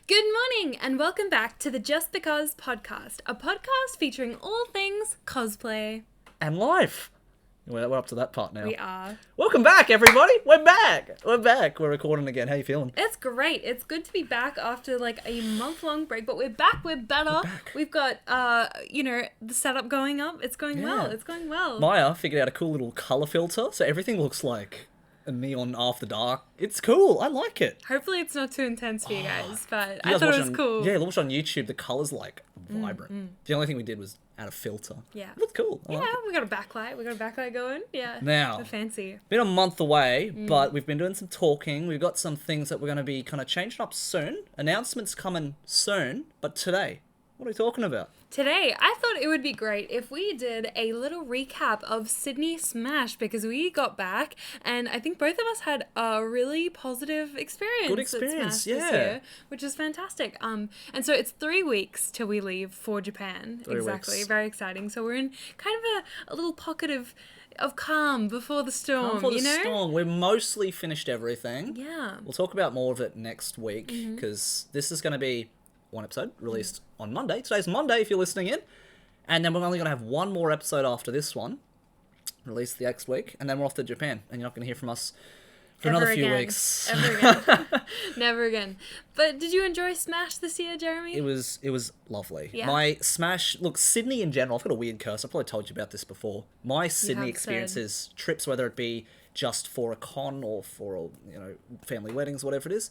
Good morning and welcome back to the JustBeCos podcast, a podcast featuring all things cosplay. And life. We're up to that part now. We are. Welcome back, everybody. We're back. We're recording again. How you feeling? It's great. It's good to be back after like a month-long break, but we're back. We're better. We've got, the setup going up. It's going well. It's going well. Maya figured out a cool little color filter, so everything looks like a neon after dark. It's cool. I like it. Hopefully it's not too intense for you guys, but I thought it was cool. Yeah, watch on YouTube. The color's like vibrant. The only thing we did was add a filter. Yeah. It looks cool. I like it. We got a backlight. We got a backlight going. Yeah. Now, They're fancy. Been a month away, but we've been doing some talking. We've got some things that we're going to be kind of changing up soon. Announcements coming soon. But today, what are we talking about? Today, I thought it would be great if we did a little recap of Sydney Smash because we got back and I think both of us had a really positive experience. Good experience, at Smash this year, which is fantastic. And so it's 3 weeks till we leave for Japan. 3 exactly, weeks. Very exciting. So we're in kind of a little pocket of calm before the storm, Storm. We're mostly finished everything. Yeah. We'll talk about more of it next week because this is going to be one episode released on Monday. Today's Monday if you're listening in. And then we're only going to have one more episode after this one released the next week. And then we're off to Japan. And you're not going to hear from us for another few weeks. Ever again. Never again. But did you enjoy Smash this year, Jeremy? It was lovely. Yeah. My Smash, look, Sydney in general, I've got a weird curse. I've probably told you about this before. My Sydney experiences, trips, whether it be just for a con or for, family weddings, whatever it is,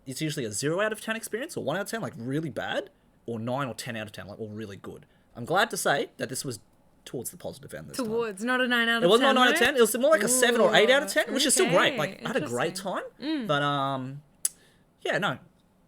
it's usually a 0 out of 10 experience, or 1 out of 10, like really bad, or 9 or 10 out of 10, like all really good. I'm glad to say that this was towards the positive end this time. Not a 9 out of 10. It wasn't a 9 out of 10. It was more like a 7 or 8 out of 10, which is still great. Okay, Like, I had a great time. But,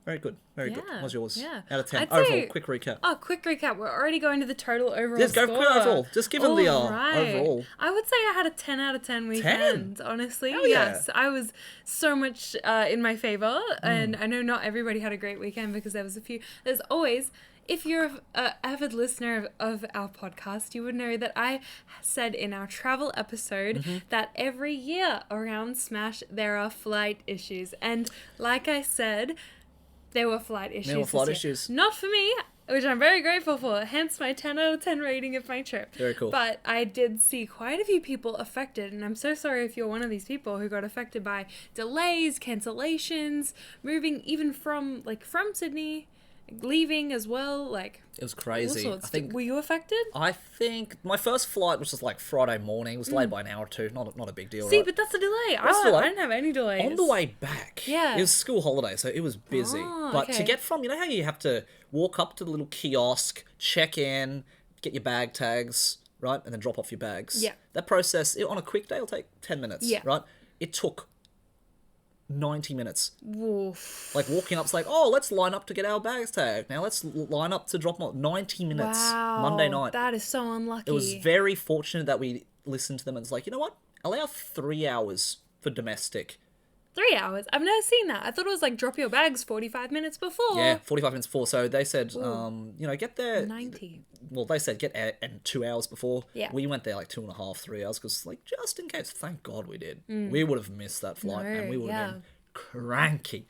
very good. Very good. What was yours? Yeah. Out of 10. I'd Overall, say- quick recap. Oh, quick recap. We're already going to the total overall Let's go score. quick overall. Just give them the overall. I would say I had a 10 out of 10 weekend, honestly. Hell yeah. Yes, I was so much in my favor. And I know not everybody had a great weekend because there was a few. There's always... If you're an avid listener of our podcast, you would know that I said in our travel episode that every year around Smash, there are flight issues. And like I said, there were flight issues. There were flight issues. Not for me, which I'm very grateful for, hence my 10 out of 10 rating of my trip. Very cool. But I did see quite a few people affected, and I'm so sorry if you're one of these people who got affected by delays, cancellations, moving even from Sydney, leaving as well, like It was crazy. I think. Were you affected? I think my first flight was just like Friday morning. It was delayed by an hour or two. Not a big deal. See, right? but that's a delay. That's a delay. I didn't have any delays. On the way back, Yeah. it was school holiday, so it was busy. But to okay. get from, you know how you have to walk up to the little kiosk, check in, get your bag tags, right, and then drop off your bags. Yeah. That process on a quick day will take 10 minutes. Yeah. Right. It took 90 minutes. Woof. Like walking up, it's like, oh, let's line up to get our bags tagged. Now let's line up to drop them off. 90 minutes. Wow. Monday night. That is so unlucky. It was very fortunate that we listened to them and it's like, you know what? Allow 3 hours for domestic. 3 hours? I've never seen that. I thought it was like drop your bags 45 minutes before. Yeah, 45 minutes before. So they said, get there. 90. Well, they said get there in 2 hours before. Yeah. We went there like 2.5, 3 hours because, like, just in case. Thank God we did. We would have missed that flight and we would have been cranky.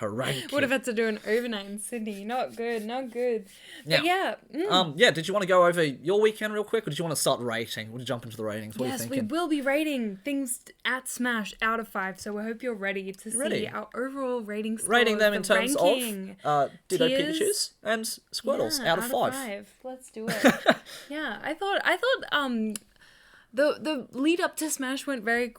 Would have had to do an overnight in Sydney. Not good. But Did you want to go over your weekend real quick or did you want to start rating? We'll jump into the ratings. What are you yes, thinking? we will be rating things at Smash out of 5, so we hope you're ready to see our overall rating scores. Rating them in terms ranking, of Ditto tiers. Pikachus and Squirtles out of 5. Let's do it. Yeah, I thought the lead up to Smash went very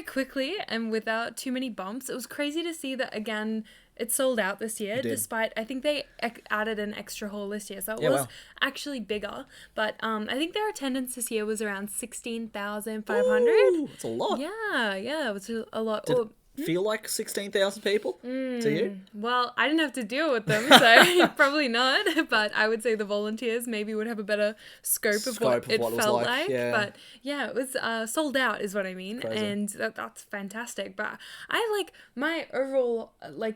quickly and without too many bumps. It was crazy to see that again. It sold out this year, despite I think they added an extra hall this year, so it was actually bigger. But I think their attendance this year was around 16,500. That's a lot. Yeah, it was a lot. Feel like 16,000 people to you? Well, I didn't have to deal with them, so probably not. But I would say the volunteers maybe would have a better scope of what it felt like. Yeah. But yeah, it was sold out is what I mean. Crazy. And that's fantastic. But I like my overall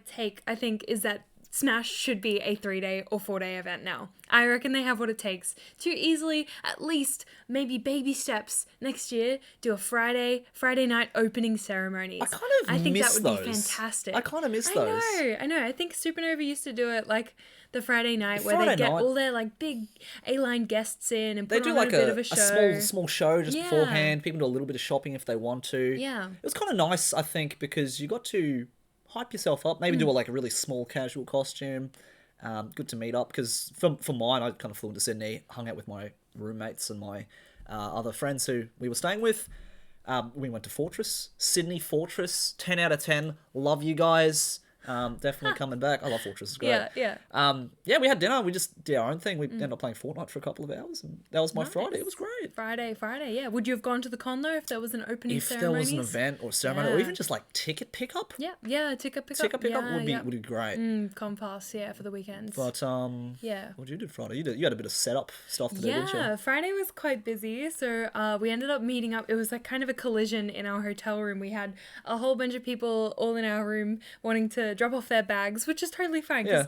take, I think, is that Smash should be a 3-day or 4-day event now. I reckon they have what it takes to easily, at least maybe baby steps next year, do a Friday night opening ceremonies. I think that miss would be those. fantastic. I kind of miss those. I know. I think Supernova used to do it like the Friday night where Friday they get night. all their like big A-line guests in and They put do on like a bit of a show. small show just Yeah. beforehand. People do a little bit of shopping if they want to. Yeah. It was kind of nice, I think, because you got to hype yourself up. Maybe do a really small casual costume. Good to meet up, because for mine, I kind of flew into Sydney, hung out with my roommates and my other friends who we were staying with. We went to Fortress, Sydney Fortress, 10 out of 10. Love you guys. Definitely coming back. I love Fortress. It's great. Yeah. We had dinner. We just did our own thing. We ended up playing Fortnite for a couple of hours, and that was my Nice. Friday. It was great. Friday, yeah. Would you have gone to the con though if there was an opening If ceremony? there was an event or ceremony, or even just like ticket pickup. Yeah, ticket pickup. Ticket pickup would be great. Con pass, for the weekends. But yeah. what did you do Friday? You had a bit of setup stuff to do, didn't you? Yeah, Friday was quite busy, so we ended up meeting up. It was like kind of a collision in our hotel room. We had a whole bunch of people all in our room wanting to drop off their bags, which is totally fine because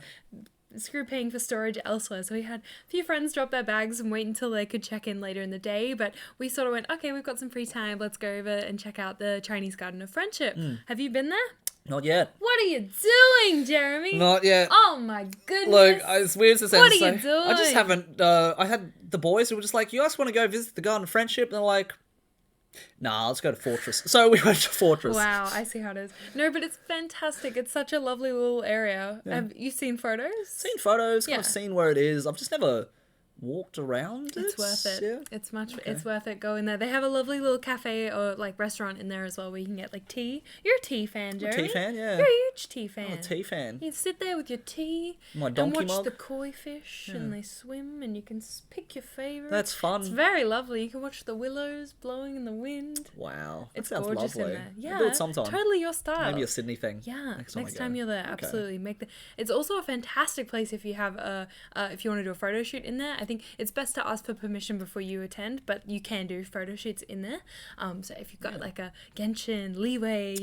screw paying for storage elsewhere. So we had a few friends drop their bags and wait until they could check in later in the day, but we sort of went, okay, we've got some free time, let's go over and check out the Chinese Garden of Friendship. Have you been there? Not yet. What are you doing, Jeremy? Not yet. Oh my goodness. Look, as weird as it sounds, What are you doing? I just haven't. I had the boys who were just like, "You guys want to go visit the Garden of Friendship?" And they're like, "Nah, let's go to Fortress." So we went to Fortress. Wow, I see how it is. No, but it's fantastic. It's such a lovely little area. Have you seen photos? Seen photos, kind of Yeah. seen where it is. I've just never walked around. It's worth it. Yeah. It's worth it. Go in there. They have a lovely little cafe or like restaurant in there as well where you can get like tea. You're a tea fan, Jeremy. Tea fan, yeah. You're a huge tea fan. I'm a tea fan. You sit there with your tea My and donkey watch mug. the koi fish and they swim and you can pick your favorite. That's fun. It's very lovely. You can watch the willows blowing in the wind. Wow, that It's sounds gorgeous lovely. in there. We'll Yeah, do it sometime. totally your style. Maybe a Sydney thing. Yeah, next next I time go. you're there, Okay. absolutely It's also a fantastic place if you have if you want to do a photo shoot in there. I think it's best to ask for permission before you attend, but you can do photo shoots in there. So if you've got like a Genshin, Leeway,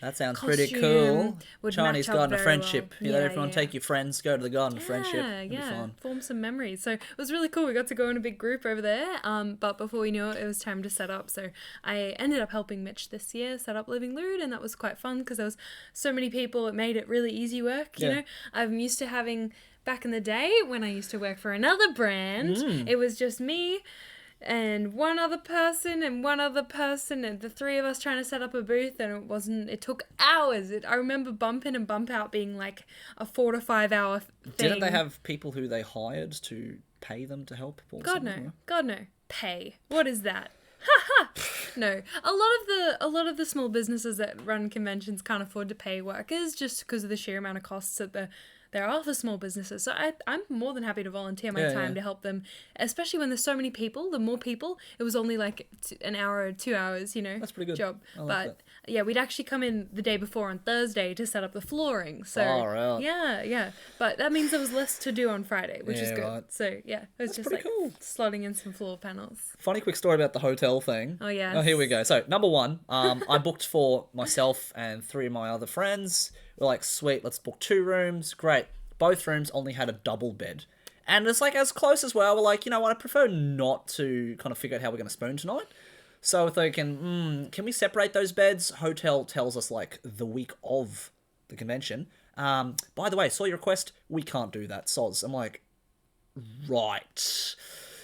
That sounds costume, pretty cool. would Chinese match up Garden of very Friendship. well. Everyone take your friends, go to the Garden of Friendship. It'll be fun. Form some memories. So it was really cool. We got to go in a big group over there. But before we knew it, it was time to set up. So I ended up helping Mitch this year set up Living Lewd, and that was quite fun because there was so many people. It made it really easy work. You know, I'm used to having. Back in the day when I used to work for another brand, it was just me and one other person and the three of us trying to set up a booth, and it took hours. I remember bump in and bump out being like a 4 to 5 hour thing. Didn't they have people who they hired to pay them to help? Or God something? no. Pay. What is that? No, a lot of the small businesses that run conventions can't afford to pay workers just because of the sheer amount of costs that there are for small businesses. So I'm more than happy to volunteer my time to help them, especially when there's so many people. The more people, it was only like an hour or 2 hours, That's pretty good. job. I like But yeah, we'd actually come in the day before on Thursday to set up the flooring. So yeah. But that means there was less to do on Friday, which is good. Right. So yeah, it was just pretty like cool. slotting in some floor panels. Funny quick story about the hotel thing. Oh, yes. Oh, here we go. So, number one, I booked for myself and 3 of my other friends. We're like, sweet, let's book 2 rooms. Great. Both rooms only had a double bed. And it's like as close as well. We're like, you know what, I prefer not to kind of figure out how we're going to spoon tonight. So if they can we separate those beds? Hotel tells us like the week of the convention. By the way, saw your request. We can't do that, soz. I'm like, right.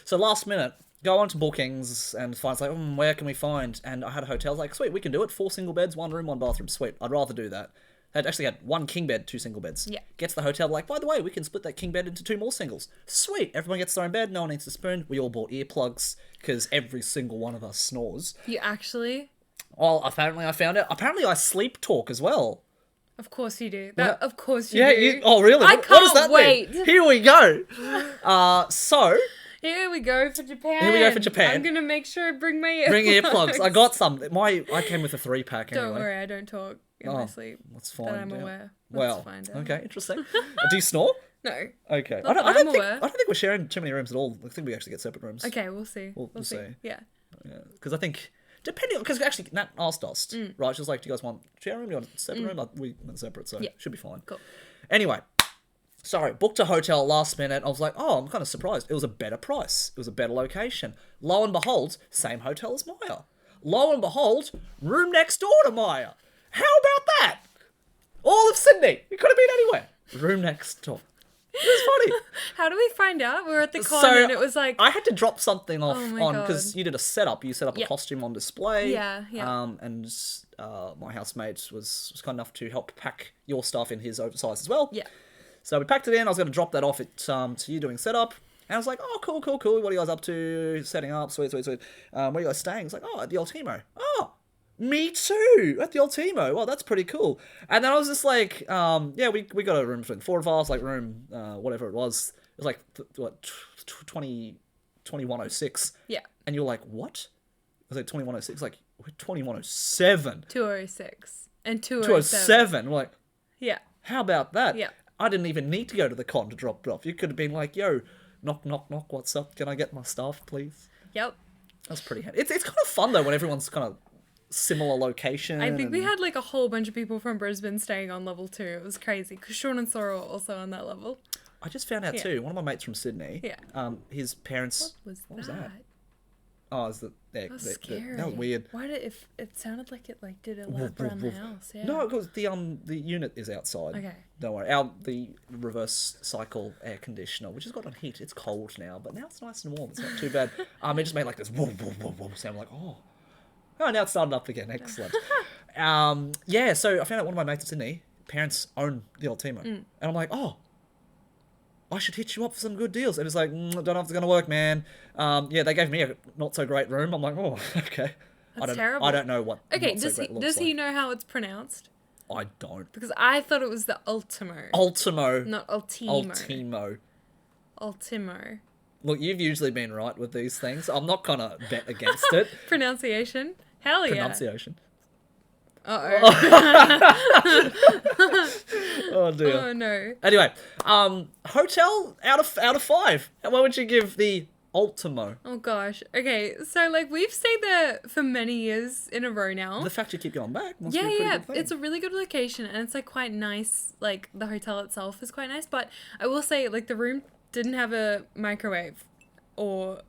So last minute, go on to bookings and find like, where can we find? And I had a hotel like, sweet, we can do it. 4 single beds, 1 room, 1 bathroom. Sweet. I'd rather do that. Had 1 king bed, 2 single beds. Yeah. Gets to the hotel, like, by the way, we can split that king bed into 2 more singles. Sweet. Everyone gets their own bed. No one needs to spoon. We all bought earplugs because every single one of us snores. You actually? Well, apparently I found out. Apparently I sleep talk as well. Of course you do. Of course you Yeah. do. Oh, really? I What can't does that wait. mean? Here we go. So Here we go for Japan. Here we go for Japan. I'm gonna make sure I bring my earplugs. bring earplugs. I got some. I came with a 3-pack anyway. Don't worry, I don't talk in my sleep. Let's find That I'm out. aware. Well, Let's find out. okay, interesting. Do you snore? No. Okay. Not that I don't I'm think aware. I don't think we're sharing too many rooms at all. I think we actually get separate rooms. Okay, we'll see. We'll see. Yeah. Because I think because actually Nat asked us, right? She was like, "Do you guys want share room? Do you want a separate room?" Like, we went separate, so Yeah. should be fine. Cool. Anyway, Sorry, booked a hotel last minute. I was like, oh, I'm kind of surprised. It was a better price. It was a better location. Lo and behold, same hotel as Maya. Lo and behold, room next door to Maya. How about that? All of Sydney. We could have been anywhere. Room next door. It was funny. How do we find out? We were at the con So and it was like... I had to drop something off Oh my on God. because you did a setup. You set up a costume on display. Yeah. And my housemate was kind enough to help pack your stuff in his oversize as well. Yeah. So we packed it in. I was going to drop that off to you doing setup. And I was like, oh, cool. What are you guys up to? Setting up. Sweet. Where are you guys staying? It's like, oh, at the Ultimo. Oh, me too. At the Ultimo. Well, that's pretty cool. And then I was just like, we got a room for the four of us, like room, whatever it was. It was like, 2106. Yeah. And you're like, what? I was like, 2106. Like, we're 2107. 206. And 207. We're like, Yeah. how about that? Yeah. I didn't even need to go to the con to drop it off. You could have been like, yo, knock, what's up? Can I get my stuff, please? Yep. That's pretty handy. It's kind of fun, though, when everyone's kind of similar location. I think we had like a whole bunch of people from Brisbane staying on level 2. It was crazy because Sean and Sora were also on that level. I just found out, too, one of my mates from Sydney, his parents... What was that? Oh, is that... That was scary. That was weird. Why did it sounded like it like did a lap around the house? Yeah. No, because the unit is outside. Okay. Don't worry. The reverse cycle air conditioner, which has got on heat, it's cold now, but now it's nice and warm. It's not too bad. It just made like this whoom sound. I'm like, oh, now it's started up again. Excellent. So I found out one of my mates in Sydney, parents own the Ultimo, and I'm like, oh, I should hit you up for some good deals. And it's like, don't know if it's going to work, man. They gave me a not so great room. I'm like, oh, okay. That's terrible. I don't know what. Okay, not so great looks does he like. know how it's pronounced? I don't. Because I thought it was the Ultimo. Ultimo. Not Ultimo. Ultimo. Ultimo. Look, you've usually been right with these things. I'm not gonna bet against it. Pronunciation? Hell yeah. Pronunciation. Uh-oh. Oh dear. Oh no. Anyway, hotel out of 5. What would you give the Ultimo? Oh gosh. Okay, so like we've stayed there for many years in a row now. The fact you keep going back must be a pretty good thing. It's a really good location and it's like quite nice. Like the hotel itself is quite nice, but I will say like the room didn't have a microwave, or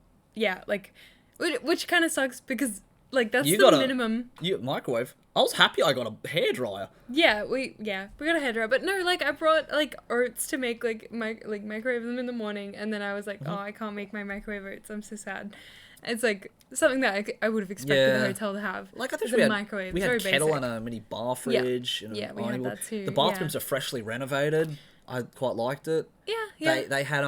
which kind of sucks because like that's the minimum. Microwave. I was happy I got a hairdryer. Yeah, we got a hairdryer, but no, like I brought like oats to make microwave them in the morning, and then I was like, oh, I can't make my microwave oats. I'm so sad. It's like something that I would have expected the hotel to have. Like I think we had microwave. We had very kettle basic. and a mini bar fridge. We had that too. The bathrooms are freshly renovated. I quite liked it. Yeah. They had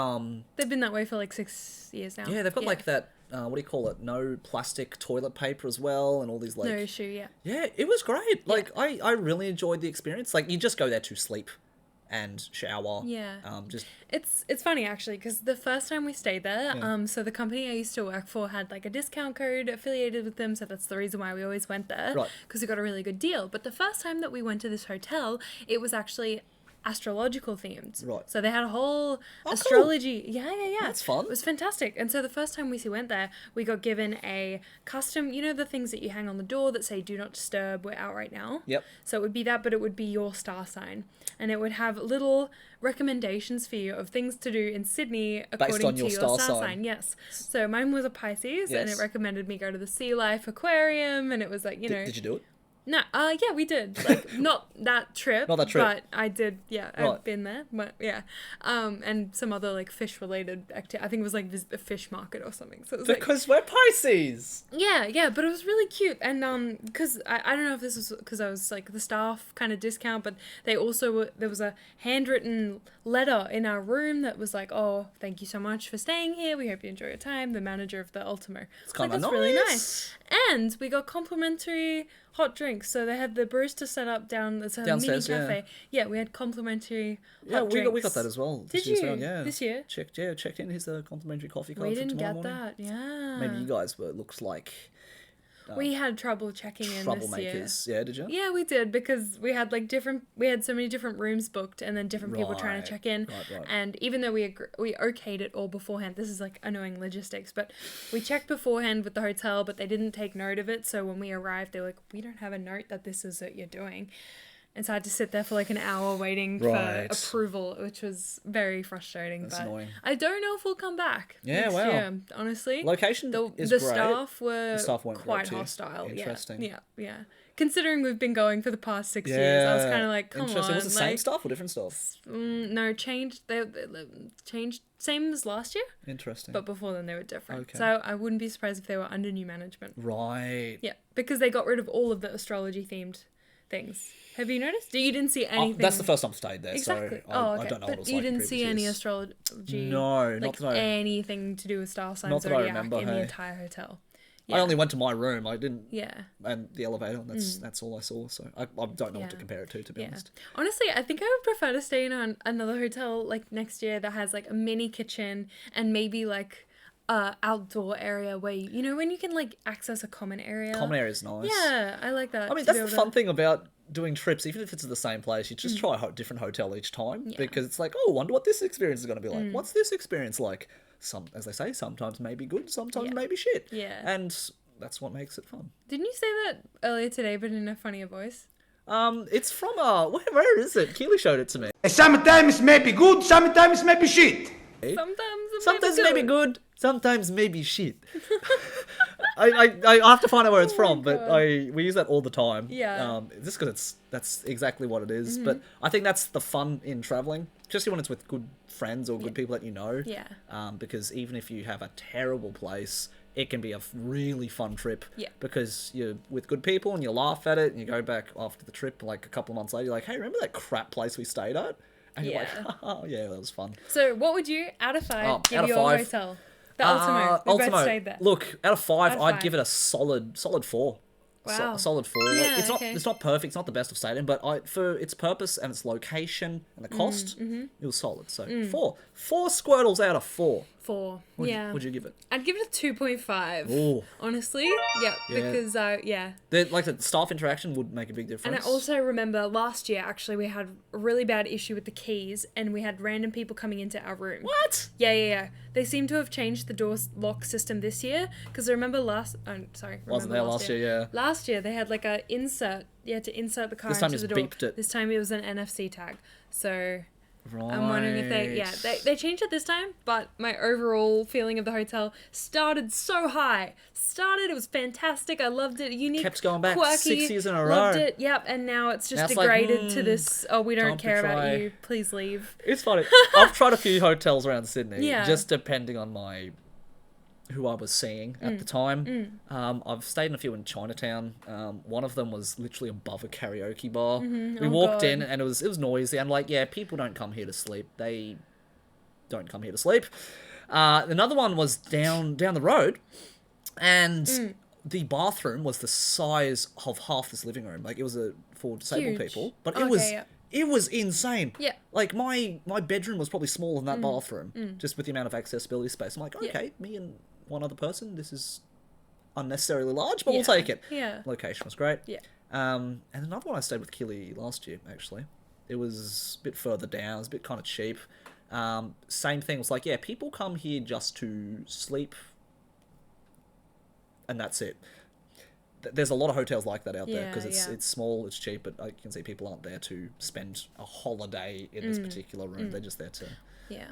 They've been that way for like 6 years now. Yeah, they've got like that. What do you call it? No plastic toilet paper as well, and all these like. No issue. Yeah. Yeah, it was great. Like I really enjoyed the experience. Like you just go there to sleep, and shower. Yeah. Just. It's funny actually because the first time we stayed there, so the company I used to work for had like a discount code affiliated with them, so that's the reason why we always went there. Right. Because we got a really good deal. But the first time that we went to this hotel, it was actually astrological themed. Right. So they had a whole cool. astrology. Yeah. That's fun. It was fantastic. And so the first time we went there, we got given a custom, the things that you hang on the door that say do not disturb, we're out right now. Yep. So it would be that, but it would be your star sign. And it would have little recommendations for you of things to do in Sydney according to your star sign. Yes. So mine was a Pisces, and it recommended me go to the Sea Life Aquarium, and it was like, Did you do it? No, yeah, we did. Like, not that trip. Not that trip. But I did, yeah. Right. I've been there, but yeah. And some other, like, fish-related activity. I think it was, like, a fish market or something. So it was because we're Pisces! Yeah, but it was really cute. And, because I don't know if this was because I was, like, the staff kind of discount, but they also there was a handwritten letter in our room that was like, oh, thank you so much for staying here. We hope you enjoy your time. The manager of the Ultimo. It's kind of that's really nice. And we got complimentary hot drinks. So they had the barista set up downstairs, mini cafe. Yeah, we had complimentary hot drinks. We got that as well. Did you? Yeah. This year? Checked in. Here's the complimentary coffee card We for didn't tomorrow get morning. that, yeah. Maybe you guys were, looks like... we had trouble checking in this year. Troublemakers. Yeah, did you? Yeah, we did, because we had we had so many different rooms booked, and then different people trying to check in. Right. And even though we okayed it all beforehand, this is like annoying logistics, but we checked beforehand with the hotel, but they didn't take note of it. So when we arrived, they were like, we don't have a note that this is what you're doing. And so I had to sit there for like an hour waiting Right. for approval, which was very frustrating. That's but annoying. I don't know if we'll come back Yeah, next wow. year, honestly. Location is the great. staff were The staff weren't quite great too. hostile. Interesting. Yeah. Considering we've been going for the past 6 years, I was kind of like, come Interesting. on. Was it the like, same stuff or different stuff? No, changed. They changed, same as last year, Interesting. but before then they were different. Okay. So I wouldn't be surprised if they were under new management. Right. Yeah, because they got rid of all of the astrology themed things. Have you noticed? You didn't see anything. That's the first time I've stayed there, Exactly. so I Okay. don't know But what it was you like in didn't see previous any years. astrology. No, like not that I... anything to do with star signs, Not that I zodiac remember, in the hey. entire hotel. I only went to my room. I didn't... Yeah. And the elevator, and that's all I saw. So I don't know what to Yeah. compare it to be honest. Honestly, I think I would prefer to stay in another hotel like next year that has like a mini kitchen and maybe like outdoor area where you know when you can like access a common area. Common area is nice. Yeah, I like that. I mean, that's the fun thing about doing trips. Even if it's at the same place, you just try a different hotel each time because it's like, oh, I wonder what this experience is going to be like. What's this experience like? As they say, sometimes maybe good, sometimes maybe shit. Yeah. And that's what makes it fun. Didn't you say that earlier today, but in a funnier voice? It's from where is it? Keely showed it to me. Sometimes maybe good, sometimes maybe shit. Sometimes maybe good, sometimes maybe shit. I have to find out where it's from, but we use that all the time. Yeah. Just because that's exactly what it is. But I think that's the fun in traveling, especially when it's with good friends or good people that you know. Yeah. Because even if you have a terrible place, it can be a really fun trip. Yeah. Because you're with good people and you laugh at it and you go back after the trip like a couple of months later, you're like, hey, remember that crap place we stayed at? And you're like, oh, yeah, that was fun. So what would you, out of 5, give out of your 5? hotel? The Ultimo. We both stayed there. Look, out of 5, Out of I'd 5. give it a solid 4. Wow. Solid 4. Yeah, It's okay. not perfect. It's not the best I've stayed in, but for its purpose and its location and the cost, it was solid. So 4 Squirtles out of 4. 4. Would you give it? I'd give it a 2.5. Ooh. Honestly. Yeah. Because, The staff interaction would make a big difference. And I also remember last year, actually, we had a really bad issue with the keys and we had random people coming into our room. What? Yeah. They seem to have changed the door lock system this year. Because I remember Wasn't there last year, yeah. Last year, they had like a insert. You had to insert the card This time into the it's door. beeped it. This time it was an NFC tag. So... Right. I'm wondering if they changed it this time, but my overall feeling of the hotel started so high. It was fantastic. I loved it. Unique, Kept going back quirky, 6 years in a loved row. it. Yep, and now it's just Now it's like, degraded to this, oh, we don't time to care about try. you. Please leave. It's funny. I've tried a few hotels around Sydney, Yeah. just depending on who I was seeing at the time. I've stayed in a few in Chinatown. One of them was literally above a karaoke bar. We walked in and it was noisy. I'm like, yeah, people don't come here to sleep. They don't come here to sleep. Another one was down the road, and the bathroom was the size of half this living room. Like it was for disabled Huge. people, but Okay, it was insane. Yeah. Like my bedroom was probably smaller than that bathroom, just with the amount of accessibility space. I'm like, okay, me and one other person, this is unnecessarily large, but we'll take it. Yeah. Location was great. Yeah. And another one I stayed with Keely last year, actually. It was a bit further down, it was a bit kind of cheap. Same thing, was like, yeah, people come here just to sleep, and that's it. There's a lot of hotels like that out there, because it's small, it's cheap, but I can see people aren't there to spend a holiday in this particular room. They're just there to... Yeah.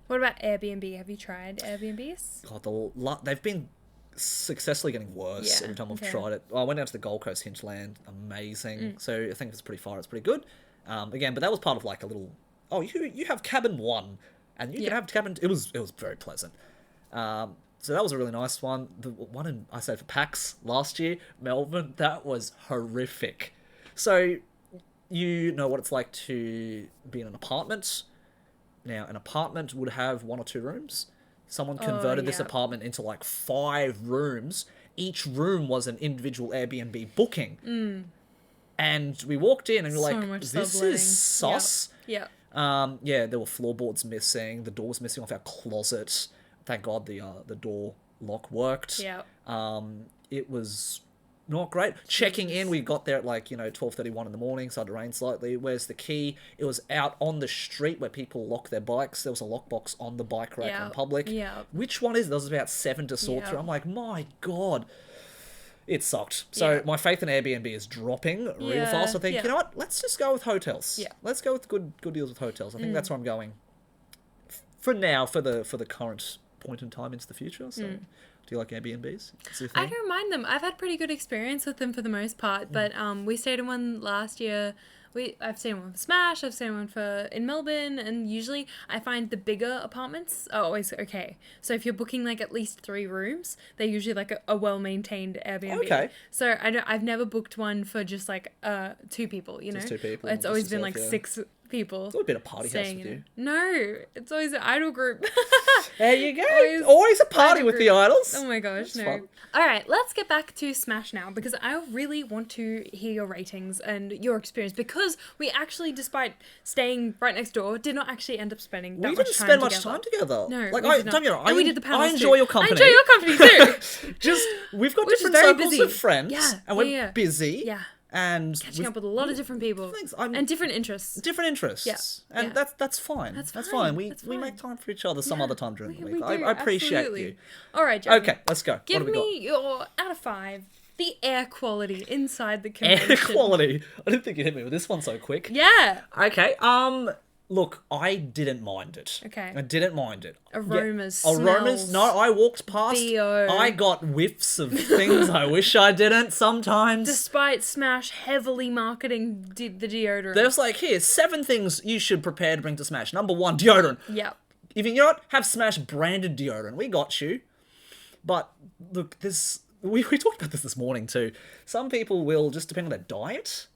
What about Airbnb? Have you tried Airbnbs? God, they've been successfully getting worse every time I've tried it. I went down to the Gold Coast Hinterland, amazing. So I think it's pretty far, it's pretty good. Again, but that was part of like a little... Oh, you have cabin 1, and you can have cabin... It was very pleasant. So that was a really nice one. The one I stayed for PAX last year, Melbourne, that was horrific. So you know what it's like to be in an apartment. Now, an apartment would have 1 or 2 rooms. Someone converted this apartment into like 5 rooms. Each room was an individual Airbnb booking. And we walked in and we're like, this is sus. Yeah. There were floorboards missing. The door was missing off our closet. Thank God the door lock worked. Yeah. It was not great. Checking in, we got there at like, 12:31 in the morning, started to rain slightly. Where's the key? It was out on the street where people lock their bikes. There was a lockbox on the bike rack in public. Yeah. Which one is it? There was about 7 to sort through. I'm like, my God. it sucked. So Yeah. my faith in Airbnb is dropping real fast. I think, you know what? Let's just go with hotels. Yeah. Let's go with good deals with hotels. I think that's where I'm going for now, for the current point in time into the future. So, do you like Airbnbs? I don't mind them. I've had pretty good experience with them for the most part, but we stayed in one last year. I've stayed in one for Smash, I've stayed in one in Melbourne, and usually I find the bigger apartments are always okay. So if you're booking like at least 3 rooms, they're usually like a well-maintained Airbnb. Okay. So I've never booked one for just like 2 people, you know? Just 2 people. It's always been like yourself, 6 people. It's always been a party house staying with in you. it. No, it's always an idol group. There you go. Always a party idol with group. the idols. Oh my gosh, That's no. fun. All right, let's get back to Smash now because I really want to hear your ratings and your experience because we actually, despite staying right next door, did not actually end up spending that We much didn't time spend much together. time together. No, like we did not. don't get me wrong, And we did the panels I enjoy too. your company. I enjoy your company too. Just we've got Which is different very circles busy. of friends, Yeah, and we're yeah. busy. Yeah. And Catching up with a lot of different people Thanks, and different interests. different interests. Yeah, And yeah. that's fine. That's That's fine. fine. We That's we fine. make time for each other some other time during the We week. do, I appreciate absolutely. you. All right, Jeremy. Okay, let's go. Give what have we me your out of 5. The air quality inside the got? convention. Air quality. I didn't think you hit me with this one so quick. Yeah. Okay. Look, I didn't mind it. Okay. I didn't mind it. Aromas, Aromas. smells, No, I walked past. BO. I got whiffs of things I wish I didn't sometimes. Despite Smash heavily marketing the deodorant. There's like, here's 7 things you should prepare to bring to Smash. Number 1, deodorant. Yep. If you know what, have Smash branded deodorant. We got you. But look, we talked about this morning too. Some people will, just depending on their diet,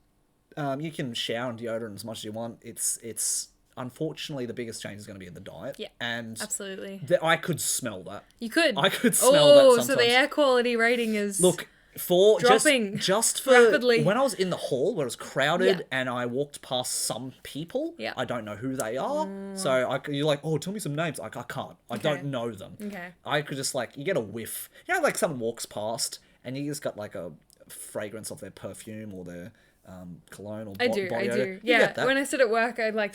you can shower in deodorant as much as you want. It's unfortunately the biggest change is going to be in the diet. Yeah, and absolutely. I could smell that. You could. I could smell that sometimes. So the air quality rating is Look, for dropping just for rapidly. when I was in the hall where it was crowded Yeah. and I walked past some people, Yeah. I don't know who they are. So you're like, oh, tell me some names. Like, I can't. I don't know them. Okay. I could just like, you get a whiff. You know, like someone walks past and you just got like a fragrance of their perfume or their cologne or I body do. odor. You Yeah, get that. when I sit at work, I like,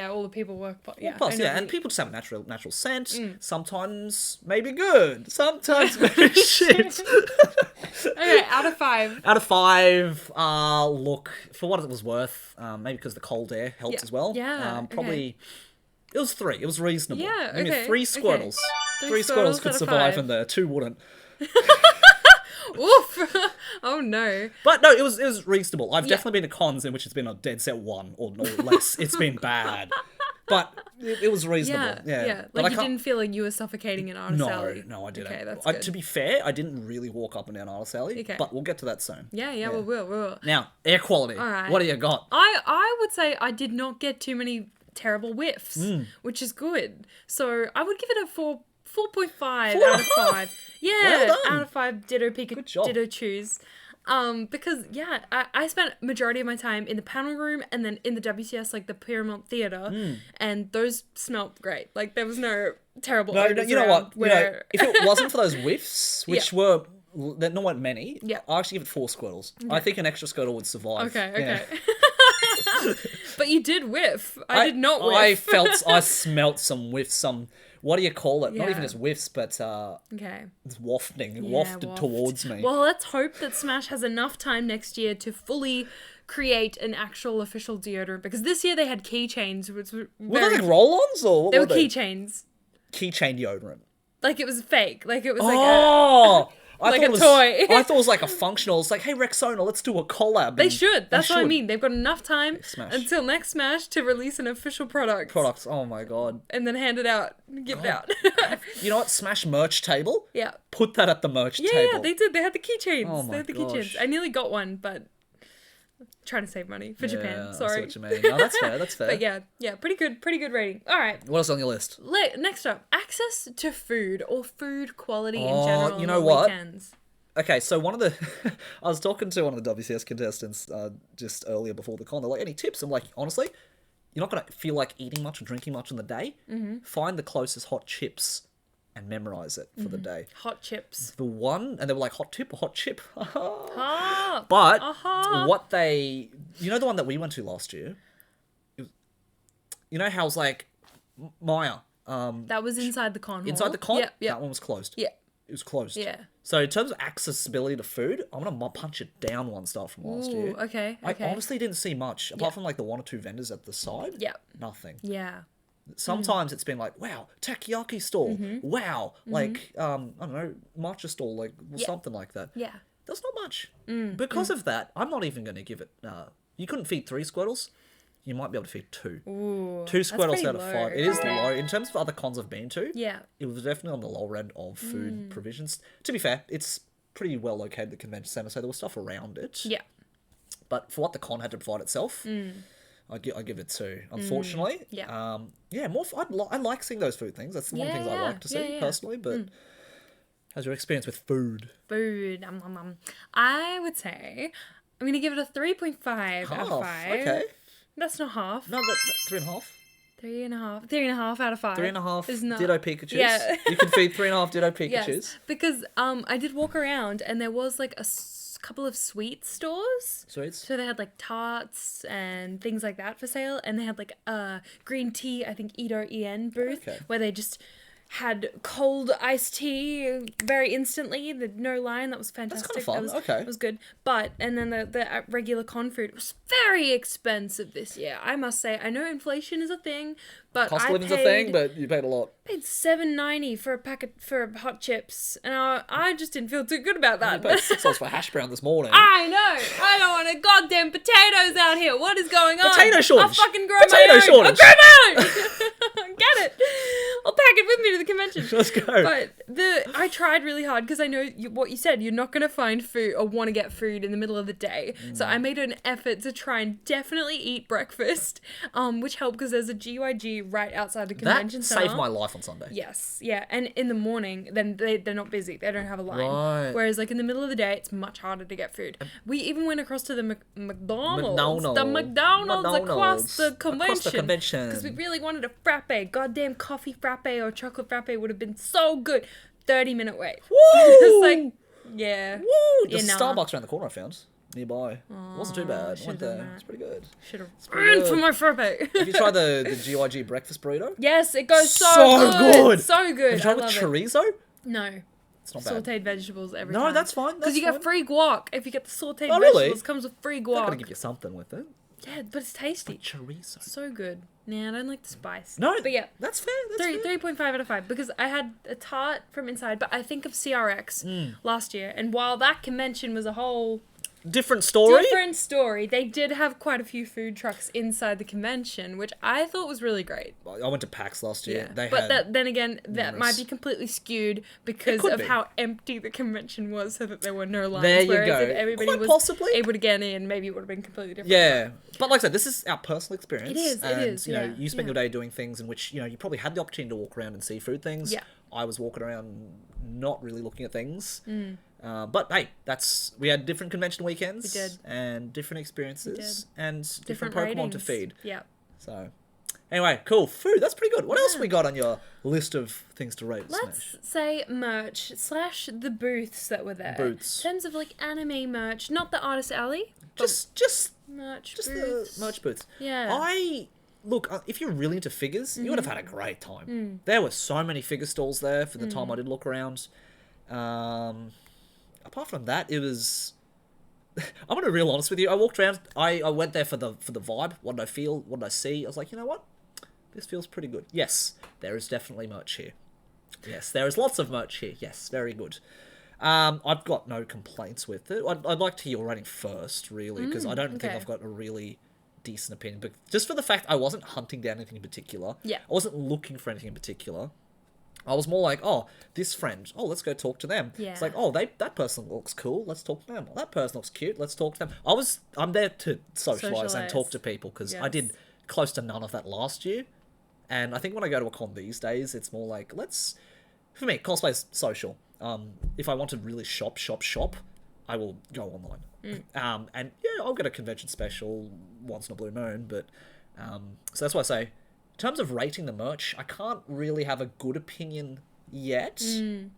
all the people work. Yeah, Plus, I know yeah, what and you- people just have a natural scent. Sometimes maybe good. Sometimes maybe shit. Okay, out of 5. Out of 5, look, for what it was worth, maybe because the cold air helped Yeah. as well. Yeah, Probably, it was 3. It was reasonable. Yeah, I mean, okay, 3 okay. Squirtles. 3 3 Squirtles Squirtles out could of survive 5. in there, 2 wouldn't. Oof. Oh no. But no, it was reasonable. I've definitely been to cons in which it's been a dead set 1 or less. It's been bad. But it was reasonable. Yeah. But Like I you can't- didn't feel like you were suffocating in Artist Alley. No, I didn't. Okay, that's good. To be fair, I didn't really walk up and down Artist Alley. Okay. But we'll get to that soon. Yeah, we will. Now, air quality. All right. What do you got? I would say I did not get too many terrible whiffs, which is good. So I would give it a 4.5 out of 5. Yeah, Well done. out of 5 Ditto Good job. Ditto Chews. Because I spent majority of my time in the panel room and then in the WCS, like the Paramount Theatre, and those smelled great. Like there was no terrible odors you know around what? where If it wasn't for those whiffs, which were they're not many, Yeah. I actually give it 4 Squirtles. I think an extra Squirtle would survive. Okay. Yeah. But you did whiff. I did not whiff. I smelt some whiffs, some, what do you call it? Not Yeah. even just whiffs, but Okay. it's wafting, Yeah, wafted waft. towards me. Well, let's hope that Smash has enough time next year to fully create an actual official deodorant, because this year they had keychains, which were were very... they like roll-ons or what They were were they? keychains. Keychain deodorant. Like it was fake. Like it was like Oh! I like thought a it was, toy. I thought it was like a functional. It's like, hey, Rexona, let's do a collab. They and- should. That's they what I should. mean. They've got enough time Smash. until next Smash to release an official product. Products. Oh my god. And then hand it out. Give it out. You know what? Smash merch table. Yeah. Put that at the merch Yeah, table. yeah, they did. They had the keychains. Oh They my had the gosh. keychains. I nearly got one, but trying to save money for Japan. I see Sorry. what you mean. No, that's fair. That's fair. But yeah, pretty good rating. All right. What else on your list? Next up, access to food or food quality in Oh, general you on know the what? weekends. Okay, so one of the... I was talking to one of the WCS contestants just earlier before the con. They're like, any tips? I'm like, honestly, you're not going to feel like eating much or drinking much in the day. Mm-hmm. Find the closest hot chips and memorize it for the day. Hot chips. The one... And they were like, hot tip or hot chip? Ah. But Uh-huh. You know the one that we went to last year? You know how it was like... Maya. That was inside the con hall. Inside the con? Yep. That one was closed. Yeah. it was closed. Yeah. So in terms of accessibility to food, I'm gonna punch it down one star from last year. Okay. I honestly didn't see much apart Yeah. from like the one or two vendors at the side. Yeah. Nothing. Yeah. Sometimes it's been like, wow, takoyaki stall. Mm-hmm. Wow, like I don't know, matcha stall, like something like that. Yeah. There's not much. Because of that, I'm not even going to give it. You couldn't feed 3 Squirtles. You might be able to feed 2. Ooh, 2 Squirtles pretty out of low. 5. It is low in terms of other cons I've been to. Yeah. It was definitely on the lower end of food provisions. To be fair, it's pretty well located, the convention center, so there was stuff around it. Yeah. But for what the con had to provide itself, I give it 2. Unfortunately, Yeah. more. I like seeing those food things. That's one of the things I like to see personally. But how's your experience with food? Food. I would say I'm gonna give it a 3.5 out of 5. Okay. That's not half. No, that 3.5. 3.5. 3.5 out of 5. 3.5 is not... Ditto Pikachus. Yeah. You can feed 3.5 Ditto Pikachus. Yes, because I did walk around and there was like a couple of sweet stores. Sweets. So they had like tarts and things like that for sale, and they had like a green tea, I think EN booth, where they just had cold iced tea very instantly. No line. That was fantastic. That's kind of fun. That was good. But and then the regular con food was very expensive this year. I must say. I know inflation is a thing, but Cost of living's a thing, but you paid a lot. I paid $7.90 for a packet for hot chips, and I just didn't feel too good about that. You paid $6 for hash brown this morning. I know. I don't want a goddamn potatoes out here. What is going on? Potato shortage. I'll fucking grow Potato my own. shortage. I'll grow my own. Get it? I'll pack it with me to the convention. Let's go. But I tried really hard because I know what you said. You're not gonna find food or want to get food in the middle of the day. So I made an effort to try and definitely eat breakfast, which helped because there's a GYG right outside the convention That center. saved my life on Sunday. Yes, yeah, and in the morning, then they're not busy. They don't have a line. Right. Whereas, like, in the middle of the day, it's much harder to get food. We even went across to the McDonald's. The McDonald's across the convention. Because we really wanted a frappe. Goddamn coffee frappe or chocolate frappe would have been so good. 30-minute wait. Woo! It's like, yeah. Woo! There's Yeah, a nah. Starbucks around the corner I found. Nearby. It wasn't too bad. I went there. done that. It's pretty good. Should have pretty run good. for my frappe. Have you tried the GYG breakfast burrito? Yes, it goes so good. So good. Have you tried I with love chorizo? it. No. It's not bad. Sauteed vegetables every No, time. that's fine. Because you get free guac if you get the sauteed Oh, really? vegetables. Comes with free I'm gonna guac. give you something with it. Yeah, but it's tasty. Chorizo. So good. Nah, I don't like the spice. No, but yeah, that's fair. That's fair. 3.5 out of 5 because I had a tart from inside, but I think of CRX last year, and while that convention was a whole Different story. they did have quite a few food trucks inside the convention, which I thought was really great. I went to PAX last year. Yeah. They But had then again, that numerous. might be completely skewed because could of be. how empty the convention was, so that there were no lines. There you whereas go. if everybody Quite was possibly. able to get in, maybe it would have been completely different. Yeah, but like I said, this is our personal experience. It is, And, you know, yeah, you spend yeah. your day doing things in which, you know, you probably had the opportunity to walk around and see food things. Yeah. I was walking around not really looking at things. But hey, we had different convention weekends. We did. And different experiences. And different Different Pokemon to ratings. feed. Yeah. So, anyway, cool. Food, that's pretty good. What else we got on your list of things to rate? Let's Smash? say merch / the booths that were there. Booths. In terms of like anime merch, not the artist alley. Just Merch the booths. merch booths. Yeah. Look, if you're really into figures, you would have had a great time. There were so many figure stalls there for the time I did look around. Apart from that, it was. I'm gonna be real honest with you. I walked around. I went there for the vibe. What did I feel? What did I see? I was like, you know what? This feels pretty good. Yes, there is definitely merch here. Yes, there is lots of merch here. Yes, very good. I've got no complaints with it. I'd like to hear your rating first, really, because I don't think okay. I've got a really decent opinion. But just for the fact I wasn't hunting down anything in particular. Yeah. I wasn't looking for anything in particular. I was more like, oh, this friend. Oh, let's go talk to them. Yeah. It's like, oh, that person looks cool. Let's talk to them. Oh, that person looks cute. Let's talk to them. I'm there to socialize and talk to people because I did close to none of that last year. And I think when I go to a con these days, it's more like, for me, cosplay's social. If I want to really shop, I will go online. And yeah, I'll get a convention special once in a blue moon. But so that's why I say, in terms of rating the merch, I can't really have a good opinion yet.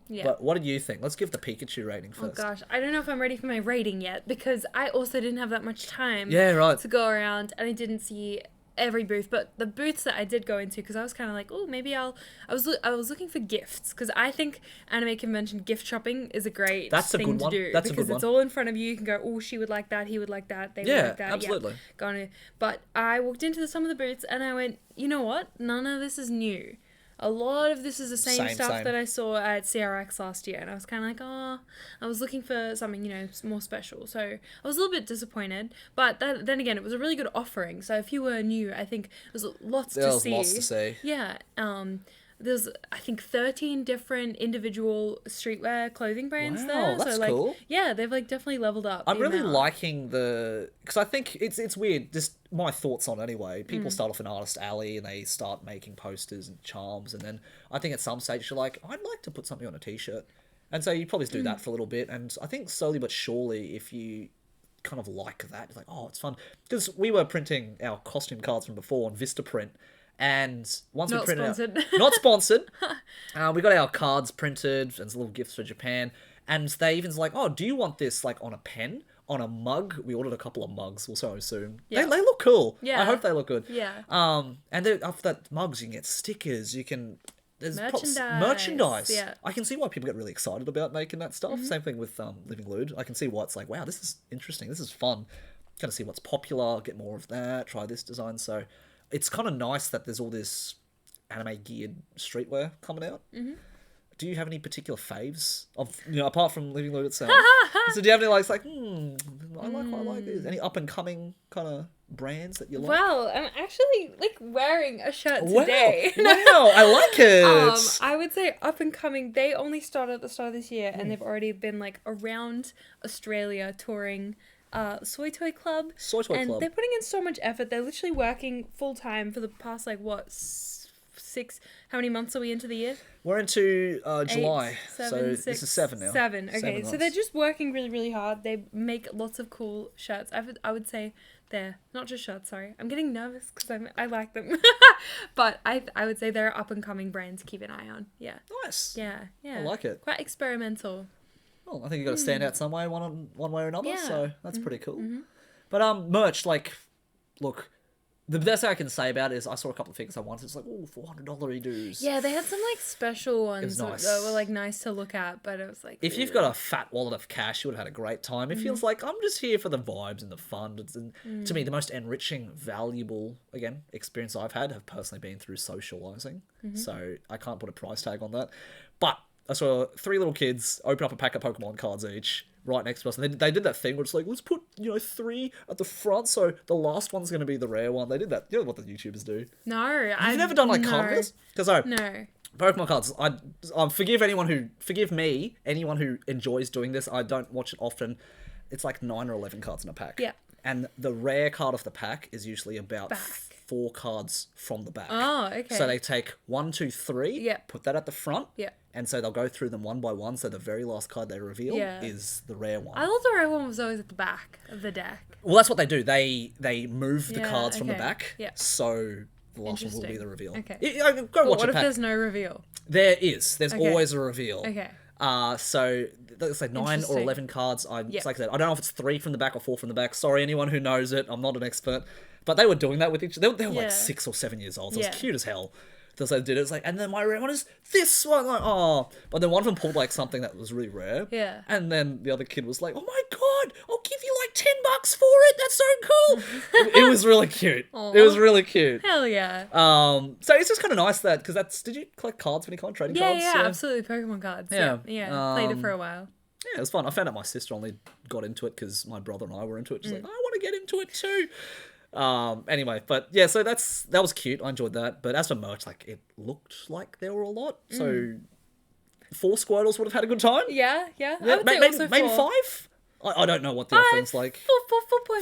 Yeah. But what did you think? Let's give the Pikachu rating Oh first. gosh, I don't know if I'm ready for my rating yet because I also didn't have that much time Yeah, right. to go around and I didn't see every booth, but the booths that I did go into, because I was kind of like, oh, maybe I was looking for gifts, because I think anime convention gift shopping is a great thing to do. That's a good because one. It's all in front of you. You can go, oh, she would like that, he would like that, they would like that. Absolutely. Yeah, go on. But I walked into some of the booths and I went, you know what? None of this is new. A lot of this is the same stuff that I saw at CRX last year, and I was kind of like, oh, I was looking for something, more special. So I was a little bit disappointed, but then again, it was a really good offering. So if you were new, I think there was lots to see. Yeah. There's, I think, 13 different individual streetwear clothing brands there. Wow, that's cool. Yeah, they've definitely leveled up. I'm really liking because I think it's weird. Just my thoughts on it anyway. People start off in Artist Alley and they start making posters and charms, and then I think at some stage you're like, I'd like to put something on a t-shirt, and so you probably do that for a little bit. And I think slowly but surely, if you kind of like that, it's like, oh, it's fun, because we were printing our costume cards from before on Vistaprint. And once we printed out, not sponsored, we got our cards printed and some little gifts for Japan. And they even's like, oh, do you want this like on a pen, on a mug? We ordered a couple of mugs. We'll so soon. Yeah. They look cool. Yeah, I hope they look good. Yeah. And after that mugs, you can get stickers. You can there's merchandise. Yeah. I can see why people get really excited about making that stuff. Same thing with Living Lewd. I can see why it's like, wow, this is interesting. This is fun. Kind of see what's popular. Get more of that. Try this design. So. It's kind of nice that there's all this anime geared streetwear coming out. Mm-hmm. Do you have any particular faves of apart from Living Lewd itself? So do you have any I like this. Any up and coming kind of brands that you like? Well, I'm actually wearing a shirt today. Wow, I like it. I would say up and coming. They only started at the start of this year, and they've already been around Australia touring. Soy Toy Club. And they're putting in so much effort. They're literally working full time for the past how many months are we into the year? We're into July. 8, 7, 6, this is 7 now. 7. Okay, so they're just working really, really hard. They make lots of cool shirts. I would say they're not just shirts. Sorry, I'm getting nervous because I like them. But I would say they're up and coming brands to keep an eye on. Yeah. Nice. Yeah. I like it. Quite experimental. Well, I think you've got to stand out some way, one way or another, so that's pretty cool. Mm-hmm. But merch, look, the best thing I can say about it is I saw a couple of things I wanted. It's $400 dues. Yeah, they had some special ones that were nice to look at, but it was if you've got a fat wallet of cash, you would have had a great time. It feels like I'm just here for the vibes and the fun. To me, the most enriching, valuable, experience I've had have personally been through socializing. Mm-hmm. So I can't put a price tag on that. But I saw 3 little kids open up a pack of Pokemon cards each right next to us. And they did that thing where it's let's put, 3 at the front. So the last one's going to be the rare one. They did that. You know what the YouTubers do? No. You've never done card reveals? No. Pokemon cards. Forgive me, anyone who enjoys doing this. I don't watch it often. It's 9 or 11 cards in a pack. Yeah. And the rare card of the pack is usually about 4 cards from the back. Oh, okay. So they take 1, 2, 3, put that at the front. Yeah. And so they'll go through them one by one. So the very last card they reveal is the rare one. I thought the rare one was always at the back of the deck. Well, that's what they do. They move the cards from the back. Yeah. So the last one will be the reveal. Okay. Go watch what a if pack. there's no reveal? There is. There's always a reveal. Okay. So it's 9 or 11 cards. It's like that. I don't know if it's 3 from the back or 4 from the back. Sorry, anyone who knows it. I'm not an expert. But they were doing that with each other. They were 6 or 7 years old. So it was cute as hell. So they did it. It's and then my rare one is this one. But then one of them pulled something that was really rare. Yeah. And then the other kid was like, oh my God, I'll give you $10 for it. That's so cool. It was really cute. Aww. It was really cute. Hell yeah. So it's just kind of nice that, because did you collect cards of any kind, trading cards? Yeah, absolutely. Pokemon cards. Yeah. Played it for a while. Yeah, it was fun. I found out my sister only got into it because my brother and I were into it. She's I want to get into it too. Anyway, but yeah, so that was cute. I enjoyed that. But as for merch, it looked like there were a lot. So 4 Squirtles would have had a good time. Yeah. I would say also maybe 5. I don't know what the offering's like.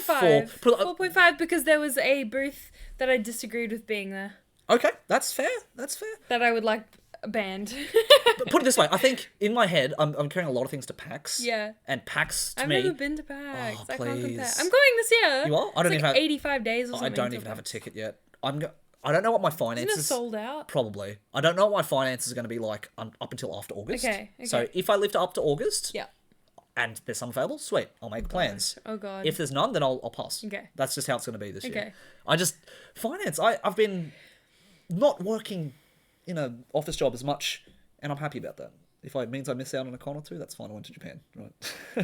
4.5. 4.5 because there was a booth that I disagreed with being there. Okay, that's fair. That I would like banned. But put it this way, I think in my head, I'm carrying a lot of things to PAX. Yeah. And PAX to I've me... never been to PAX. Oh, I can't compare. please. I'm going this year. You are? I don't even have 85 days or something. I don't even have a ticket yet. I don't know what my finances... Isn't it sold out? Probably. I don't know what my finances are going to be like up until after August. Okay. So if I live up to August... Yeah. and there's some available, sweet, I'll make plans. Oh god. If there's none, then I'll pass. Okay. That's just how it's going to be this Okay. year. Finance, I've been not working in an office job as much, and I'm happy about that. If it means I miss out on a con or two, that's fine. I went to Japan, right?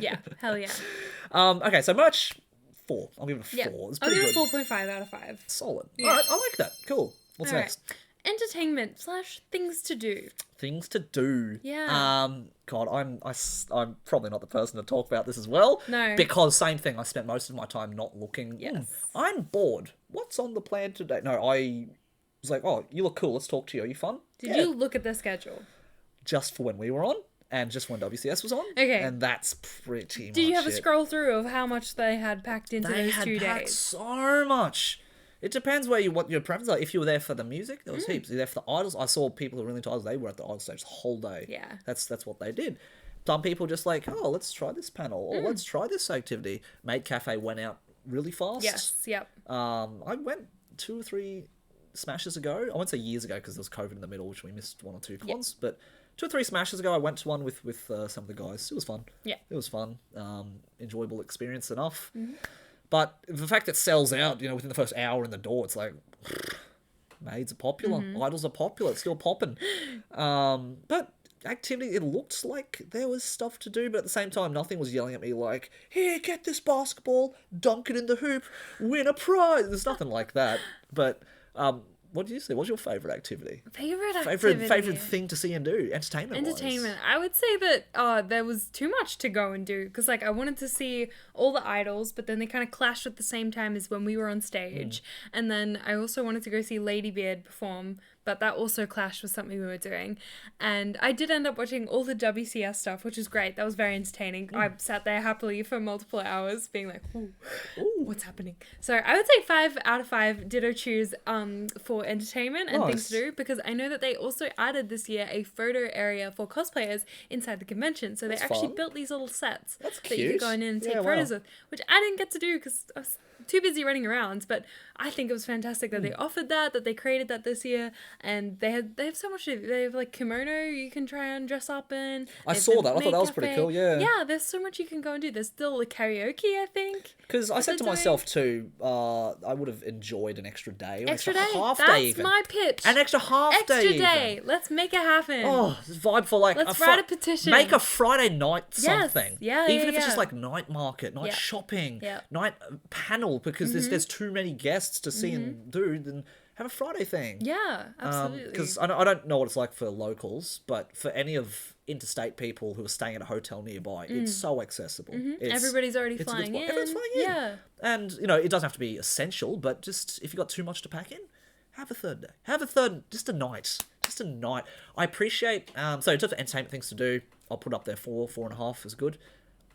Yeah, hell yeah. Okay, so merch, 4. I'll give it a 4. It's I'll pretty give good. it 4.5 out of 5. Solid. Yeah. Alright, I like that. Cool. What's All right. next? Entertainment / things to do. Things to do. Yeah. God, I'm probably not the person to talk about this as well. No. Because same thing, I spent most of my time not looking. Yes. I'm bored. What's on the plan today? No, I was like, oh, you look cool. Let's talk to you. Are you fun? Did you look at the schedule? Just for when we were on, and just when WCS was on. Okay. And that's pretty much Did you have a it. scroll through of how much they had packed into They those had 2 packed days? so much. It depends what your preferences are. If you were there for the music, there was heaps. If you were there for the idols, I saw people who were really into idols. They were at the idol stage the whole day. Yeah. That's what they did. Some people just like, oh, let's try this panel, or let's try this activity. Maid Cafe went out really fast. Yes, yep. I went 2 or 3 smashes ago. I won't say years ago because there was COVID in the middle, which we missed 1 or 2 cons. But 2 or 3 smashes ago, I went to one with some of the guys. It was fun. Yeah. It was fun. Enjoyable experience enough. But the fact that it sells out, within the first hour in the door, it's like, maids are popular, idols are popular, it's still popping. But activity, it looked like there was stuff to do, but at the same time, nothing was yelling at me like, here, get this basketball, dunk it in the hoop, win a prize. There's nothing like that. But what did you say? What's your favourite activity? Favorite activity? Favorite thing to see and do, entertainment-wise? I would say that there was too much to go and do because I wanted to see all the idols, but then they kind of clashed at the same time as when we were on stage. And then I also wanted to go see Lady Beard perform, but that also clashed with something we were doing. And I did end up watching all the WCS stuff, which was great. That was very entertaining. I sat there happily for multiple hours being like, ooh, what's happening? So I would say 5 out of 5 ditto choose for entertainment and things to do, because I know that they also added this year a photo area for cosplayers inside the convention. So they actually built these little sets that you could go in and take photos with, which I didn't get to do because I was too busy running around. But I think it was fantastic that they offered that they created that this year, and they have so much to do. They have like kimono you can try and dress up in. I saw that. I thought that was pretty cool. Yeah, there's so much you can go and do. There's still a karaoke, I think. Because I said to myself too, I would have enjoyed an extra day, or Extra day. half That's day even. my pitch. An extra half day. Extra day. Let's make it happen. Oh, this vibe for like Let's write a petition. Make a Friday night Yes. something. Yeah, even if yeah. it's just like night market, night shopping, night panel, because there's too many guests to see and do. Then have a Friday thing. Yeah, absolutely. Because I don't know what it's like for locals, but for any of interstate people who are staying at a hotel nearby, it's so accessible. Everybody's already it's a good flying spot. in. Everyone's flying in. Yeah. And, it doesn't have to be essential, but just if you've got too much to pack in, have a third day. Have a third, just a night. Just a night. I appreciate, so in terms of entertainment things to do, I'll put up there 4.5 is good.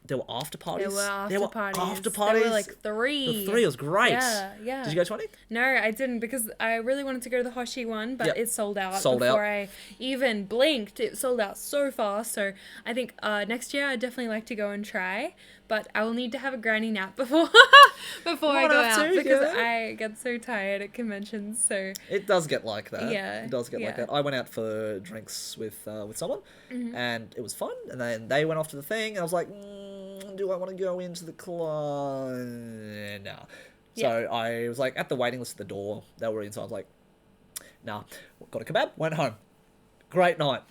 There were after parties. There were after parties. There were like 3. The 3 was great. Yeah. Did you go to any? No, I didn't, because I really wanted to go to the Hoshi one, but it sold out Before I even blinked. It sold out so fast. So I think next year I'd definitely like to go and try, but I will need to have a granny nap before I go out, because I get so tired at conventions. So it does get like that. Yeah, it does get like that. I went out for drinks with someone, and it was fun. And then they went off to the thing, and I was like, do I want to go into the club? No. So I was like at the waiting list at the door. They were inside. I was like, nah. Got a kebab. Went home. Great night.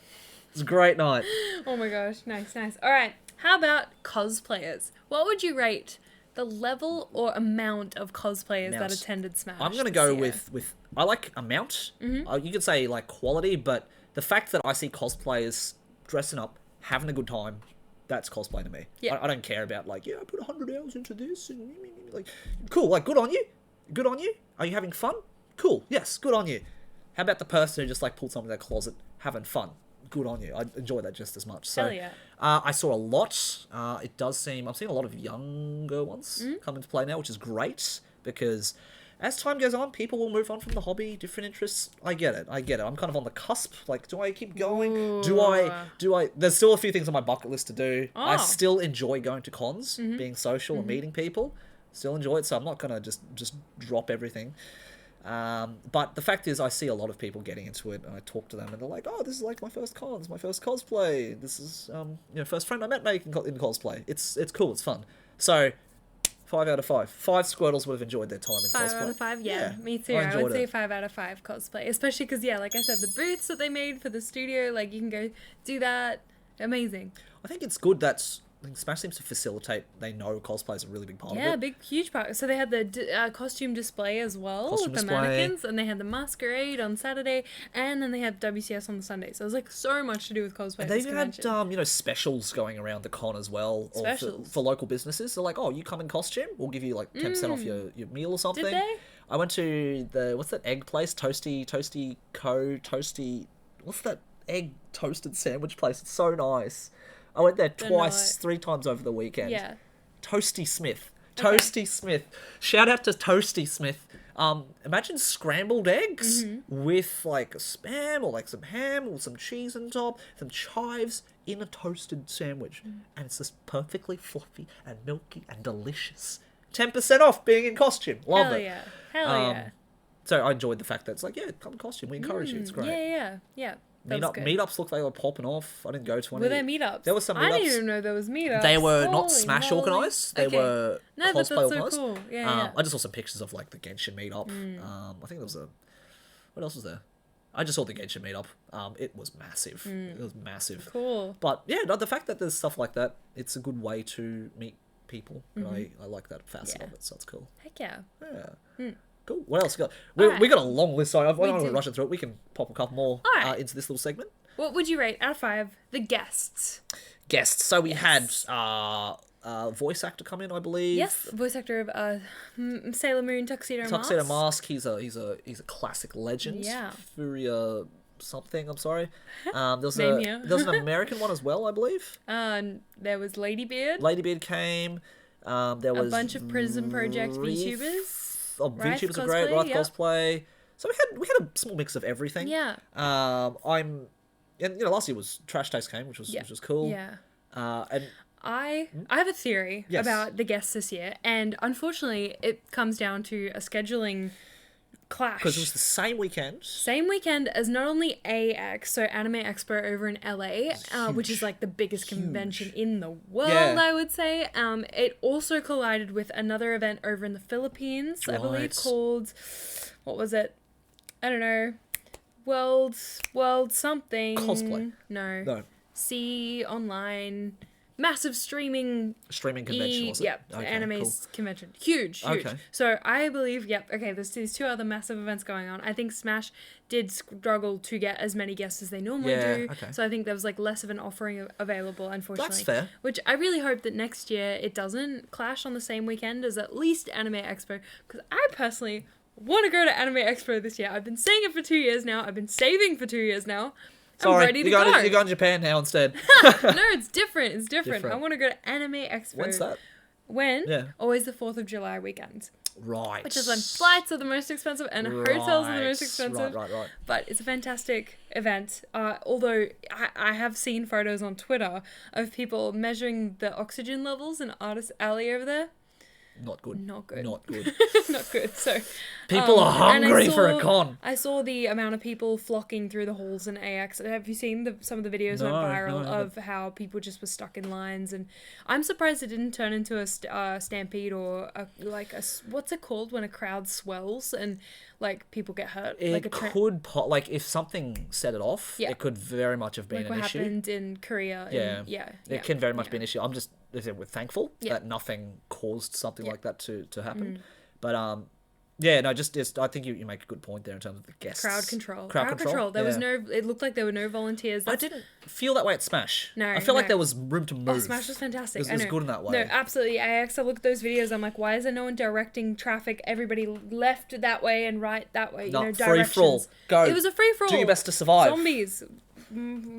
It was a great night. Oh my gosh, nice. All right, how about cosplayers? What would you rate the level or amount of cosplayers that attended Smash? I'm going to go with I like amount. You could say like quality, but the fact that I see cosplayers dressing up, having a good time, that's cosplay to me. Yeah. I don't care about like, I put 100 hours into this and like, cool, like good on you. Good on you. Are you having fun? Cool. Yes, good on you. How about the person who just like pulled something in their closet, having fun? Good on you. I enjoy that just as much. So Hell yeah. I saw a lot. It does seem I'm seeing a lot of younger ones come into play now, which is great, because as time goes on, people will move on from the hobby, different interests. I get it. I'm kind of on the cusp. Like, do I keep going? Ooh. Do I? There's still a few things on my bucket list to do. Oh. I still enjoy going to cons, being social and meeting people. Still enjoy it, so I'm not gonna just drop everything. But the fact is, I see a lot of people getting into it, and I talk to them, and they're like, "Oh, this is like my first con. It's my first cosplay. This is first friend I met making in cosplay. It's cool. It's fun." So, 5 out of 5. 5 Squirtles would have enjoyed their time in cosplay. 5 out of 5, yeah. Me too. I would say 5 out of 5 cosplay, especially because like I said, the booths that they made for the studio, like you can go do that. Amazing. I think it's good that Smash seems to facilitate. They know cosplay is a really big part of it. Yeah, huge part. So they had the costume display as well with the mannequins, and they had the masquerade on Saturday, and then they had WCS on the Sunday. So it was like so much to do with cosplay. And they even had specials going around the con as well. Specials for local businesses. They're like, "Oh, you come in costume, we'll give you like 10% off your meal or something." Did they? I went to what's that egg place? Toasty. What's that egg toasted sandwich place? It's so nice. I went there twice, 3 times over the weekend. Yeah. Toasty Smith. Toasty Smith. Shout out to Toasty Smith. Imagine scrambled eggs with like spam or like some ham or some cheese on top, some chives in a toasted sandwich. And it's just perfectly fluffy and milky and delicious. 10% off being in costume. Love it. Hell yeah. So I enjoyed the fact that it's like, yeah, come in costume. We encourage you. It's great. Yeah. Meetups looked like they were popping off. I didn't go to any. Were there meetups? There were some meetups. I didn't even know there was meetups. They were not Smash organised. They were cosplay but that's organised. So cool. Yeah. I just saw some pictures of like the Genshin meetup. I think there was what else was there? I just saw the Genshin meetup. It was massive. It was massive. Cool. But yeah, no, the fact that there's stuff like that, it's a good way to meet people. I like that facet of it, so it's cool. Heck yeah. Yeah. Cool. What else we got? We got a long list, so I don't want to rush it through it. We can pop a couple more into this little segment. What would you rate out of 5 the guests? So we had voice actor come in, I believe. Yes, voice actor of Sailor Moon Tuxedo Mask. He's a classic legend. Yeah. Furia something. I'm sorry. There's an American one as well, I believe. There was Ladybeard. Ladybeard came. There was a bunch of Prism Project VTubers. VTubers are great. Rife Cosplay. So we had a small mix of everything. Yeah. And last year was Trash Taste came, which was cool. Yeah. And I have a theory about the guests this year, and unfortunately, it comes down to a scheduling clash. Because it was the same weekend. Same weekend as not only AX, so Anime Expo over in LA, which is like the biggest convention in the world, I would say. It also collided with another event over in the Philippines, I believe, called, what was it? I don't know. World something. Cosplay. No. See online. Massive streaming convention, was it? Yep, okay, anime convention. Huge. Okay. So I believe, there's these 2 other massive events going on. I think Smash did struggle to get as many guests as they normally do. Okay. So I think there was like less of an offering available, unfortunately. That's fair. Which I really hope that next year it doesn't clash on the same weekend as at least Anime Expo. Because I personally want to go to Anime Expo this year. I've been saying it for 2 years now. I've been saving for 2 years now. Sorry, I'm ready to go. You're going to Japan now instead. No, it's different. It's different. I want to go to Anime Expo. When's that? When? Yeah. Always the 4th of July weekend. Right. Which is when flights are the most expensive and hotels are the most expensive. Right. But it's a fantastic event. Although I have seen photos on Twitter of people measuring the oxygen levels in Artist Alley over there. Not good. Not good. Not good. Not good. So people are hungry for a con. I saw the amount of people flocking through the halls in AX. Have you seen some of the videos went viral of how people just were stuck in lines? And I'm surprised it didn't turn into a stampede or what's it called when a crowd swells and like people get hurt. It if something set it off. It could very much have been an issue. Like what happened in Korea. It can very much be an issue. I'm just we're thankful that nothing caused something like that to happen. But I think you make a good point there in terms of the guests. Crowd control. There was it looked like there were no volunteers. I didn't feel that way at Smash. No. I feel like there was room to move. Oh, Smash was fantastic. It was good in that way. No, absolutely. I looked at those videos, I'm like, why is there no one directing traffic? Everybody left that way and right that way, directions. Free-for-all. Go. It was a free-for-all. Do your best to survive. Zombies.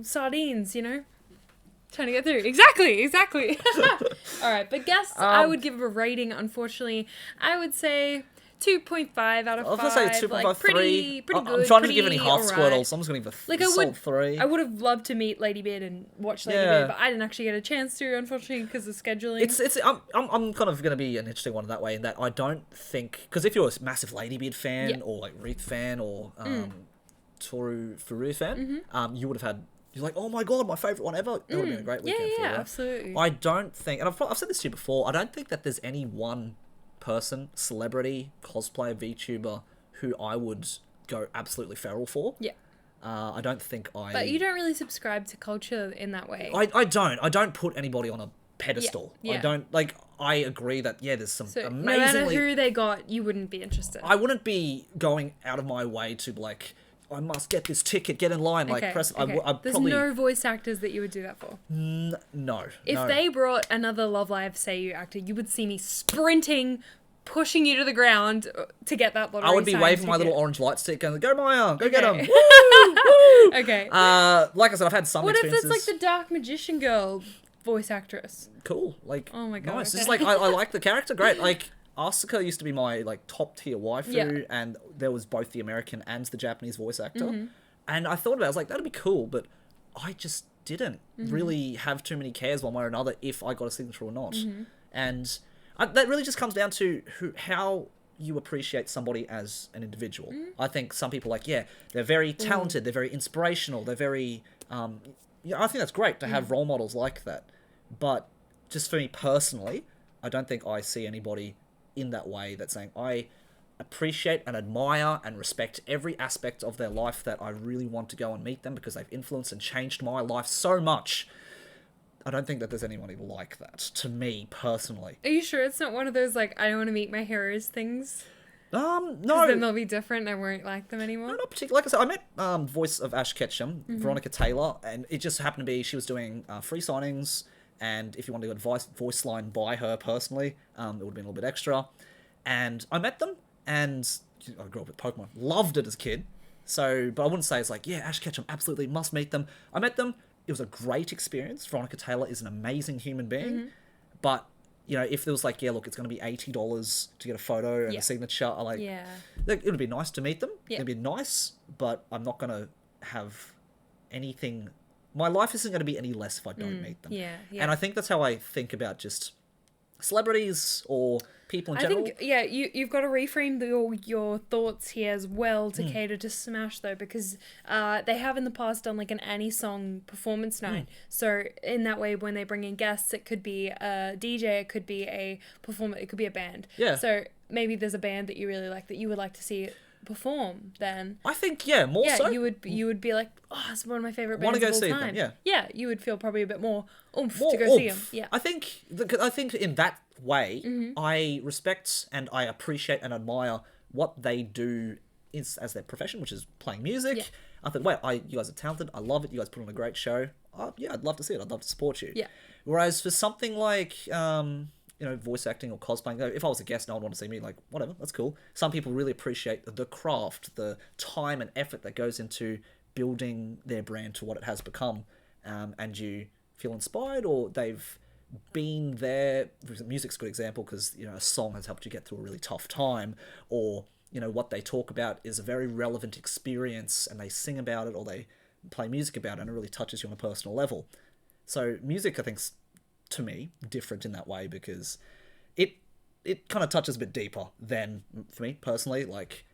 Sardines, Trying to get through. Exactly. All right, but guests, I would give a rating, unfortunately. I would say 2.5 out of 5. I was gonna say 2.5, like, 3. pretty good. I'm trying to give any half alright. squirtles, so I'm just gonna give a Like, I solid 3. would have loved to meet Lady Beard and watch Lady Beard, but I didn't actually get a chance to, unfortunately, because of scheduling. I'm kind of gonna be an interesting one that way, in that I don't think, because if you're a massive Lady Beard fan or like Wreath fan or Toru Furu fan, you would have had. You're like, oh my god, my favourite one ever. It would have been a great weekend for you. Yeah, absolutely. I don't think, and I've said this to you before, I don't think that there's any one person, celebrity, cosplayer, VTuber, who I would go absolutely feral for. Yeah. I don't think But you don't really subscribe to culture in that way. I don't put anybody on a pedestal. Yeah. I don't, like, I agree that, there's some amazingly... No matter who they got, you wouldn't be interested. I wouldn't be going out of my way to, like... I must get this ticket, get in line, like, press... Okay. There's probably... no voice actors that you would do that for. No. If they brought another Love Live Seiyu actor, you would see me sprinting, pushing you to the ground to get that lottery I would be sign waving my ticket. little orange light stick going, go Maya, go get him. Woo! Okay. Like I said, I've had some What if experiences... it's like the Dark Magician Girl voice actress? Cool. Like, Oh my God, nice. okay. It's like, I like the character, great. Like, Asuka used to be my, like, top tier waifu, and there was both the American and the Japanese voice actor. And I thought about it, I was like, that'd be cool, but I just didn't really have too many cares one way or another if I got a signature or not. And that really just comes down to how you appreciate somebody as an individual. I think some people they're very talented, they're very inspirational, they're very... I think that's great to have role models like that. But just for me personally, I don't think I see anybody in that way that's saying, I appreciate and admire and respect every aspect of their life, that I really want to go and meet them because they've influenced and changed my life so much. I don't think that there's anybody like that, to me, personally. Are you sure it's not one of those, like, I don't want to meet my heroes things? No. Then they'll be different and I won't like them anymore? No, not particularly. Like I said, I met voice of Ash Ketchum, Veronica Taylor, and it just happened to be she was doing free signings, and if you wanted to go voice line by her personally, it would have been a little bit extra. And I met them, and I grew up with Pokemon. Loved it as a kid. So, but I wouldn't say it's like, Ash Ketchum, absolutely must meet them. I met them. It was a great experience. Veronica Taylor is an amazing human being. But, if there was like, look, it's going to be $80 to get a photo and a signature, look, it would be nice to meet them. It'd be nice, but I'm not going to have anything... My life isn't going to be any less if I don't meet them. And I think that's how I think about just celebrities or people in general. I think, you've got to reframe your thoughts here as well to cater to Smash, though, because they have in the past done like an Annie song performance night. So in that way, when they bring in guests, it could be a DJ, it could be a performer, it could be a band. Yeah. So maybe there's a band that you really like that you would like to see perform, then I think more so you would be like, oh, it's one of my favorite bands. Want to go of all see time. them? You would feel probably a bit more oomph to go see them. I think in that way, I respect and I appreciate and admire what they do as their profession, which is playing music. I thought, you guys are talented, I love it, you guys put on a great show. I'd love to see it, I'd love to support you. Whereas for something like voice acting or cosplaying, if I was a guest, no one would want to see me, like, whatever, that's cool. Some people really appreciate the craft, the time and effort that goes into building their brand to what it has become, and you feel inspired, or they've been there. Music's a good example, because a song has helped you get through a really tough time, or what they talk about is a very relevant experience, and they sing about it, or they play music about it, and it really touches you on a personal level. So music, I think's, to me, different in that way, because it kind of touches a bit deeper than, for me personally, like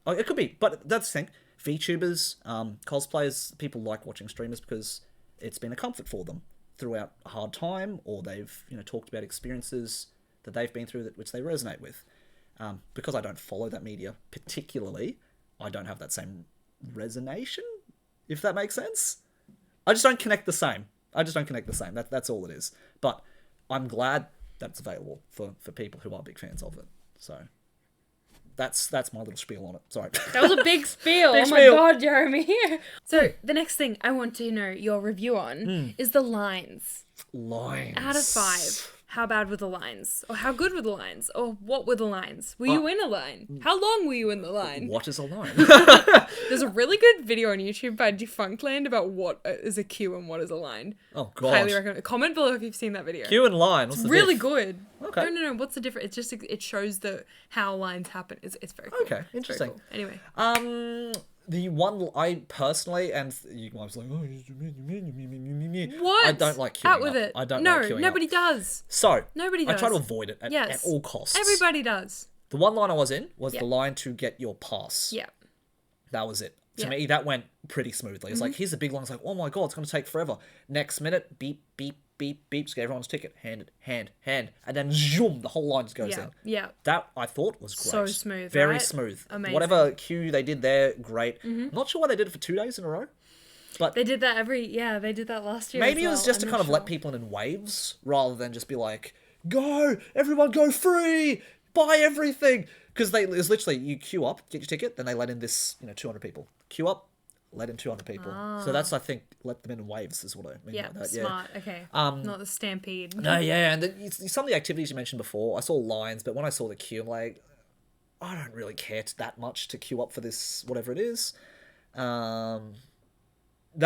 it could be, but that's the thing. VTubers, cosplayers, people like watching streamers because it's been a comfort for them throughout a hard time, or they've talked about experiences that they've been through which they resonate with. Because I don't follow that media particularly, I don't have that same resonation, if that makes sense. I just don't connect the same. That's all it is. But I'm glad that it's available for people who are big fans of it. So that's my little spiel on it. Sorry. That was a big spiel. Big oh spiel. My God, Jeremy. So the next thing I want to know your review on is the lines. Lines. Out of 5, how bad were the lines? Or how good were the lines? Or what were the lines? Were you in a line? How long were you in the line? What is a line? There's a really good video on YouTube by Defunctland about what is a queue and what is a line. Oh, God. Highly recommend. Comment below if you've seen that video. Queue and line. What's the Really diff? good. Okay. No. What's the difference? It's just, it shows how lines happen. It's very cool. Okay, It's very interesting. cool. Anyway. The one I personally, and you guys were like, oh, What? I don't like queuing Out with up. it. I don't no, like queuing nobody up. does. So, Nobody I try to does. avoid it at Yes. all costs. Everybody does. The one line I was in was Yeah. the line to get your pass. Yeah. That was it. To Yeah. Mm-hmm. me, that went pretty smoothly. It's like, here's the big line. It's like, oh my God, it's going to take forever. Next minute, beep, beep, beep, beep. Just get everyone's ticket. Hand. And then zoom, the whole line just goes Yeah. in. Yeah. That, I thought, was great. So smooth, Very right? smooth. Amazing. Whatever queue they did there, great. I'm not sure why they did it for 2 days in a row. But They did that they did that last year. maybe as it was well. just to I'm kind not of let sure. people in waves rather than just be like, go, everyone go free, buy everything. Because it was literally, you queue up, get your ticket, then they let in this, 200 people. Queue up, let in 200 people. So that's, I think, let them in waves is what I mean Yeah, by that. smart. Yeah. Okay. Not the stampede. No, yeah, and some of the activities you mentioned before, I saw lines, but when I saw the queue, I'm like, I don't really care that much to queue up for this, whatever it is. That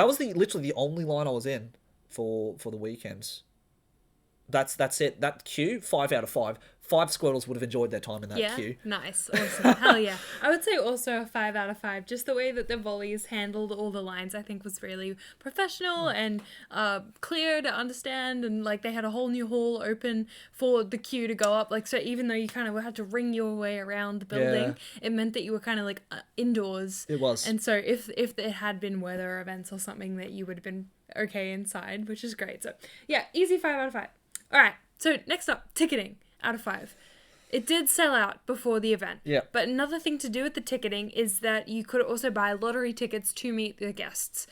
was literally the only line I was in for the weekend. That's it. That queue, 5 out of 5. 5 Squirtles would have enjoyed their time in that queue. Nice. Awesome. Hell yeah. I would say also a 5 out of 5. Just the way that the volleys handled all the lines, I think was really professional and clear to understand. And like they had a whole new hall open for the queue to go up. Like, so even though you kind of had to ring your way around the building, it meant that you were kind of like indoors. It was. And so if it had been weather events or something, that you would have been okay inside, which is great. So yeah, easy 5 out of 5. All right. So next up, ticketing. Out of 5. It did sell out before the event. Yeah. But another thing to do with the ticketing is that you could also buy lottery tickets to meet the guests.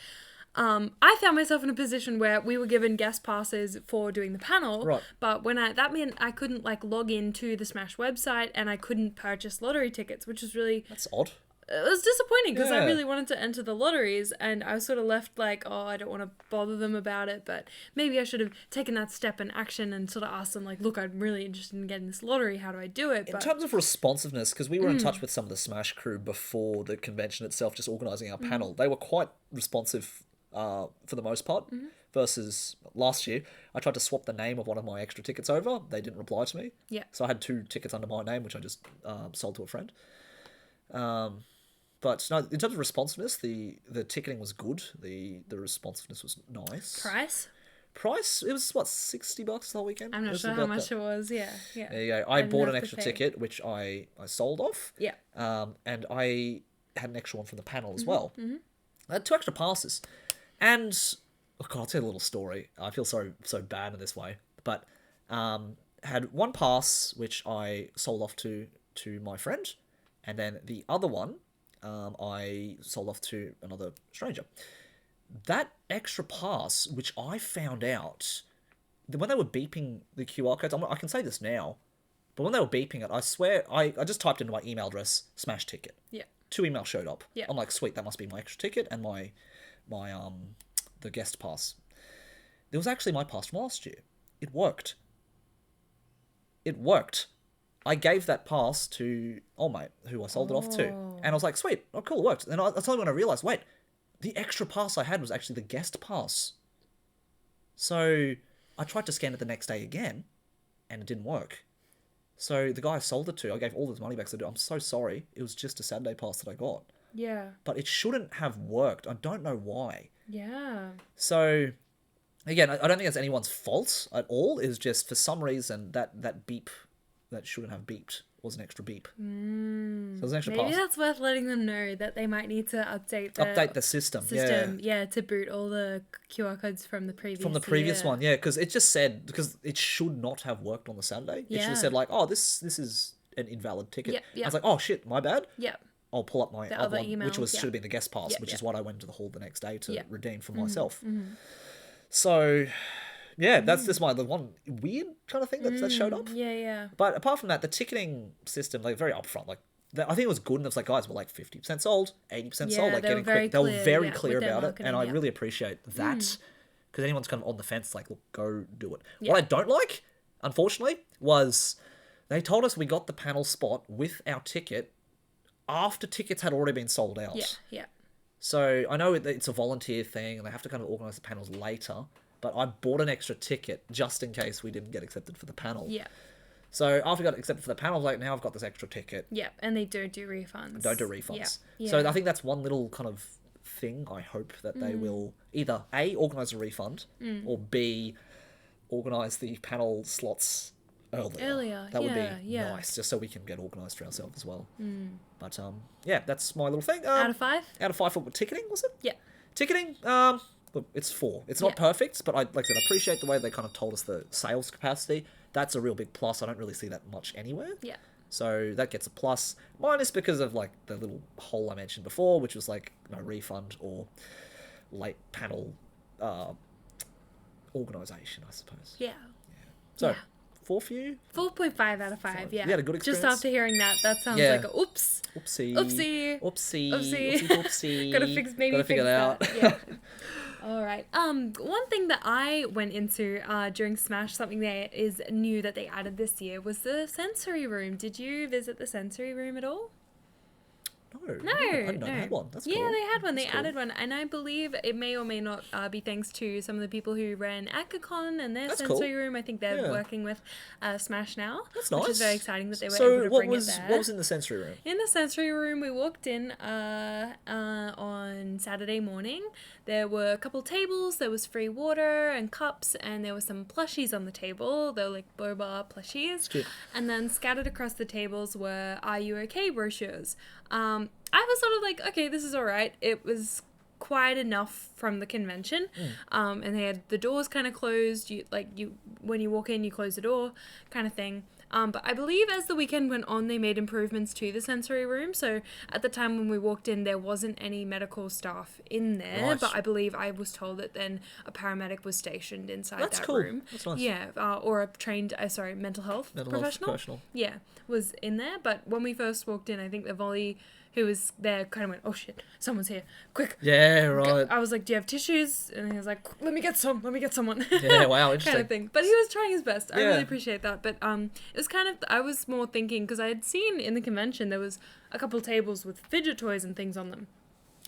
I found myself in a position where we were given guest passes for doing the panel, Right. but that meant I couldn't like log into the Smash website and I couldn't purchase lottery tickets, which is really That's odd. it was disappointing because I Yeah. really wanted to enter the lotteries and I was sort of left like, oh, I don't want to bother them about it, but maybe I should have taken that step in action and sort of asked them like, look, I'm really interested in getting this lottery. How do I do it? In But terms of responsiveness, because we were in touch with some of the Smash crew before the convention itself, just organising our panel, they were quite responsive for the most part, versus last year. I tried to swap the name of one of my extra tickets over. They didn't reply to me. Yeah. So I had 2 tickets under my name, which I just sold to a friend. But no, in terms of responsiveness, the ticketing was good. The responsiveness was nice. Price, it was what, $60 the whole weekend? I'm It not was sure how about much that. it was. Yeah. There you go. I bought an enough to extra pay. ticket, which I sold off. Yeah. And I had an extra one from the panel as well. I had 2 extra passes. And, oh God, I'll tell you a little story. I feel so bad in this way. But had one pass, which I sold off to my friend. And then the other one, I sold off to another stranger. That extra pass, which I found out, when they were beeping the QR codes, I can say this now, but when they were beeping it, I swear, I just typed into my email address, Smash ticket. Yeah. 2 emails showed up. Yeah. I'm like, sweet, that must be my extra ticket and my the guest pass. It was actually my pass from last year. It worked. I gave that pass to old mate, who I sold it off to. And I was like, sweet, oh cool, it worked. And that's only when I realised, wait, the extra pass I had was actually the guest pass. So I tried to scan it the next day again, and it didn't work. So the guy I sold it to, I gave all his money back. So I'm so sorry. It was just a Saturday pass that I got. Yeah. But it shouldn't have worked. I don't know why. Yeah. So, again, I don't think it's anyone's fault at all. It's just for some reason that beep that shouldn't have beeped was an extra beep. So it was an extra Maybe pass. that's worth letting them know that they might need to update the system. Yeah, to boot all the QR codes from the previous One, yeah, because it just said, because it should not have worked on the Saturday. It should Yeah. have said like, oh, this is an invalid ticket. Yep, yep. I was like, oh shit, my bad. Yeah. I'll pull up my The other other one, email, which should yeah. have been the guest pass, Yep, which is yep. what I went to the hall the next day to Yep. redeem for myself. So, yeah, that's just the one weird kind of thing that showed up. Yeah. But apart from that, the ticketing system, like, very upfront. Like, I think it was good, and it was like, guys, we're like 50% sold, 80% sold, Yeah, like they were getting very quick. They were clear, very yeah, clear with their about it, marketing, and I yeah. really appreciate that, because anyone's kind of on the fence, like, look, go do it. Yeah. What I don't like, unfortunately, was they told us we got the panel spot with our ticket after tickets had already been sold out. Yeah, yeah. So I know it's a volunteer thing and they have to kind of organise the panels later, but I bought an extra ticket just in case we didn't get accepted for the panel. Yeah. So after I got accepted for the panel, I was like, now I've got this extra ticket. Yeah, and they don't do refunds. Don't do refunds. Yeah. So I think that's one little kind of thing I hope that they will either A, organise a refund, or B, organise the panel slots earlier. That would be nice, just so we can get organised for ourselves as well. But yeah, that's my little thing. Out of 5? Out of 5 for ticketing, was it? Yeah. Ticketing, look, it's 4. It's not perfect, but like I said, I appreciate the way they kind of told us the sales capacity. That's a real big plus. I don't really see that much anywhere. Yeah. So that gets a plus. Minus because of like the little hole I mentioned before, which was like no refund or late panel organisation, I suppose. Yeah. So 4 for you? 4.5 out of 5, yeah. You had a good experience? Just after hearing that sounds like a oops. Oopsie. Oopsie. Oopsie. Oopsie. Oopsie. Oopsie. Gotta figure it out. Yeah. All right. One thing that I went into during Smash, something that is new that they added this year, was the sensory room. Did you visit the sensory room at all? No. I didn't know they had one. That's cool. Yeah, they had one. That's They cool. added one. And I believe it may or may not be thanks to some of the people who ran ACACON and their That's sensory cool. room. I think they're working with Smash now. That's nice. Which is very exciting that they were So able to bring it there. what was in the sensory room? In the sensory room, we walked in on Saturday morning. There were a couple tables, there was free water and cups, and there were some plushies on the table. They were like boba plushies. Cute. And then scattered across the tables were Are You Okay brochures. I was sort of like, okay, this is all right. It was quiet enough from the convention. And they had the doors kind of closed. When you walk in, you close the door kind of thing. But I believe as the weekend went on, they made improvements to the sensory room. So at the time when we walked in, there wasn't any medical staff in there. Right. But I believe I was told that then a paramedic was stationed inside That's that cool. room. That's nice. Yeah, or a trained, mental health professional. Yeah, was in there. But when we first walked in, I think the volley who was there kind of went, oh shit, someone's here, quick. Yeah, right. I was like, do you have tissues? And he was like, let me get someone. Yeah, wow, interesting. kind of thing. But he was trying his best. I Yeah. really appreciate that. But it was kind of, I was more thinking, because I had seen in the convention there was a couple tables with fidget toys and things on them.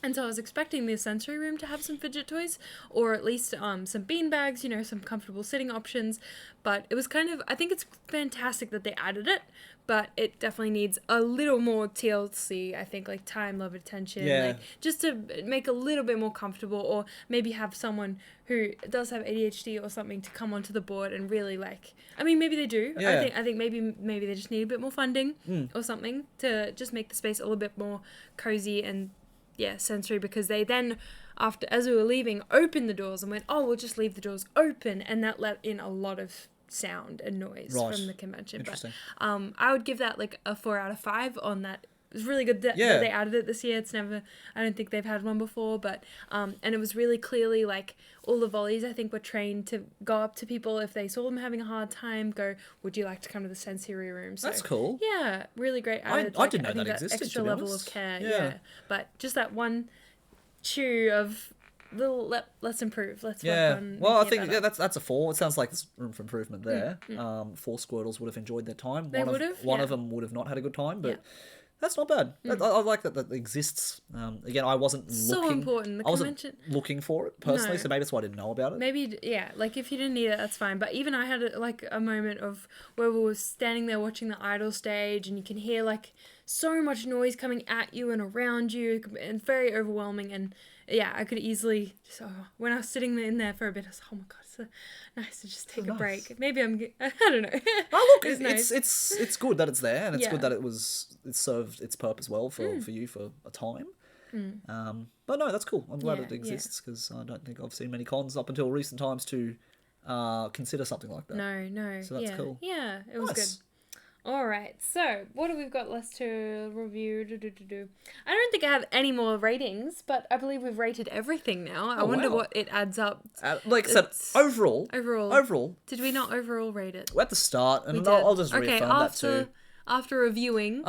And so I was expecting the sensory room to have some fidget toys, or at least some bean bags, some comfortable sitting options. But it was kind of, I think it's fantastic that they added it, but it definitely needs a little more TLC, I think, like time, love, attention, like just to make a little bit more comfortable, or maybe have someone who does have ADHD or something to come onto the board and really maybe they do. Yeah. I think maybe they just need a bit more funding or something to just make the space a little bit more cozy and sensory, because they then, after, as we were leaving, opened the doors and went, oh, we'll just leave the doors open, and that let in a lot of sound and noise from the convention. Interesting. But I would give that like a 4 out of 5 on that. It was really good that they added it this year. It's never, I don't think they've had one before, but and it was really clearly like all the volleys, I think, were trained to go up to people if they saw them having a hard time, go, would you like to come to the sensory room? So, that's cool. Yeah, really great added. I didn't know that existed, extra to be level honest. of care. Yeah. But just that one chew of let's improve. Let's work on. Well, I making it think better. that's a 4. It sounds like there's room for improvement there. 4 Squirtles would have enjoyed their time. They would have. One of them would have not had a good time, but that's not bad. I like that exists. Again, I wasn't so looking. important. I wasn't looking for it personally, so maybe that's why I didn't know about it. Maybe, like if you didn't need it, that's fine. But even I had a moment of where we were standing there watching the idol stage, and you can hear like so much noise coming at you and around you, and very overwhelming. And I could easily just, when I was sitting in there for a bit, I was like, oh my god, it's so nice to just take a break. Maybe I don't know. Oh look, nice. it's good that it's there, and it's good that it served its purpose well for you for a time. But no, that's cool. I'm glad it exists, because I don't think I've seen many cons up until recent times to consider something like that. No. So that's cool. Yeah, it was good. All right, so what have we got left to review? I don't think I have any more ratings, but I believe we've rated everything now. I wonder what it adds up. Like I said, overall. Did we not overall rate it? At the start, and I'll just reaffirm that too. After reviewing,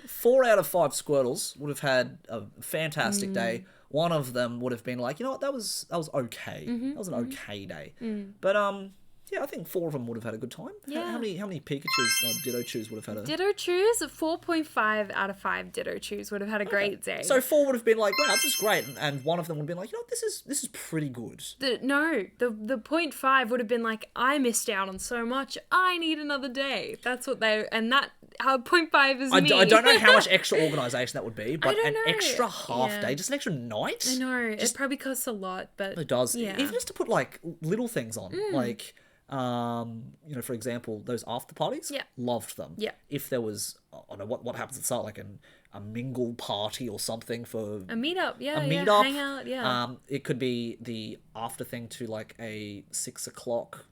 4 out of 5 Squirtles would have had a fantastic day. One of them would have been like, you know what, that was okay. That was an okay day. But Yeah, I think 4 of them would have had a good time. Yeah. How many Pikachus, Ditto Chews would have had a... Ditto Chews, 4.5 out of 5 Ditto Chews would have had a great day. So 4 would have been like, wow, this is great. And one of them would have been like, you know, this is pretty good. The 0.5 would have been like, I missed out on so much. I need another day. That's what how 0.5 is me. I don't know how much extra organisation that would be, but don't an know. extra half day, just an extra night. I know, it probably costs a lot, but... It does. Yeah. Even just to put, like, little things on. Like, you know, for example, those after parties. Yeah. Loved them. Yeah. If there was, I don't know, what happens at the start, like a mingle party or something for... A meetup, yeah. A meetup. Hang out, yeah. It could be the after thing to, like, a 6 o'clock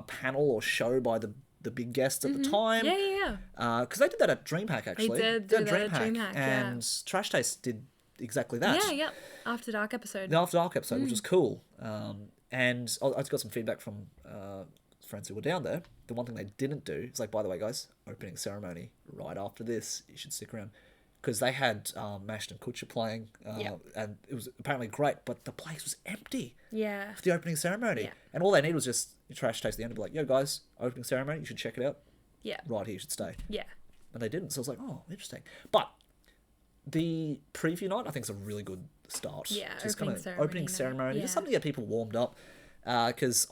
panel or show by the big guests at the time. Yeah. Because they did that at DreamHack, actually. They did do that at DreamHack, yeah. And Trash Taste did exactly that. Yeah. After Dark episode. The After Dark episode, which was cool. And I got some feedback from friends who were down there. The one thing they didn't do is like, by the way, guys, opening ceremony right after this. You should stick around. Because they had Mashed and Kutcher playing, and it was apparently great, but the place was empty Yeah. for the opening ceremony. Yeah. And all they needed was just Trash Taste at the end to be like, yo, guys, opening ceremony, you should check it out. Yeah. Right here, you should stay. Yeah. And they didn't, so I was like, oh, interesting. But the preview night, I think, is a really good start. Yeah, just opening kind of ceremony opening night. ceremony, Yeah. just something to get people warmed up. Because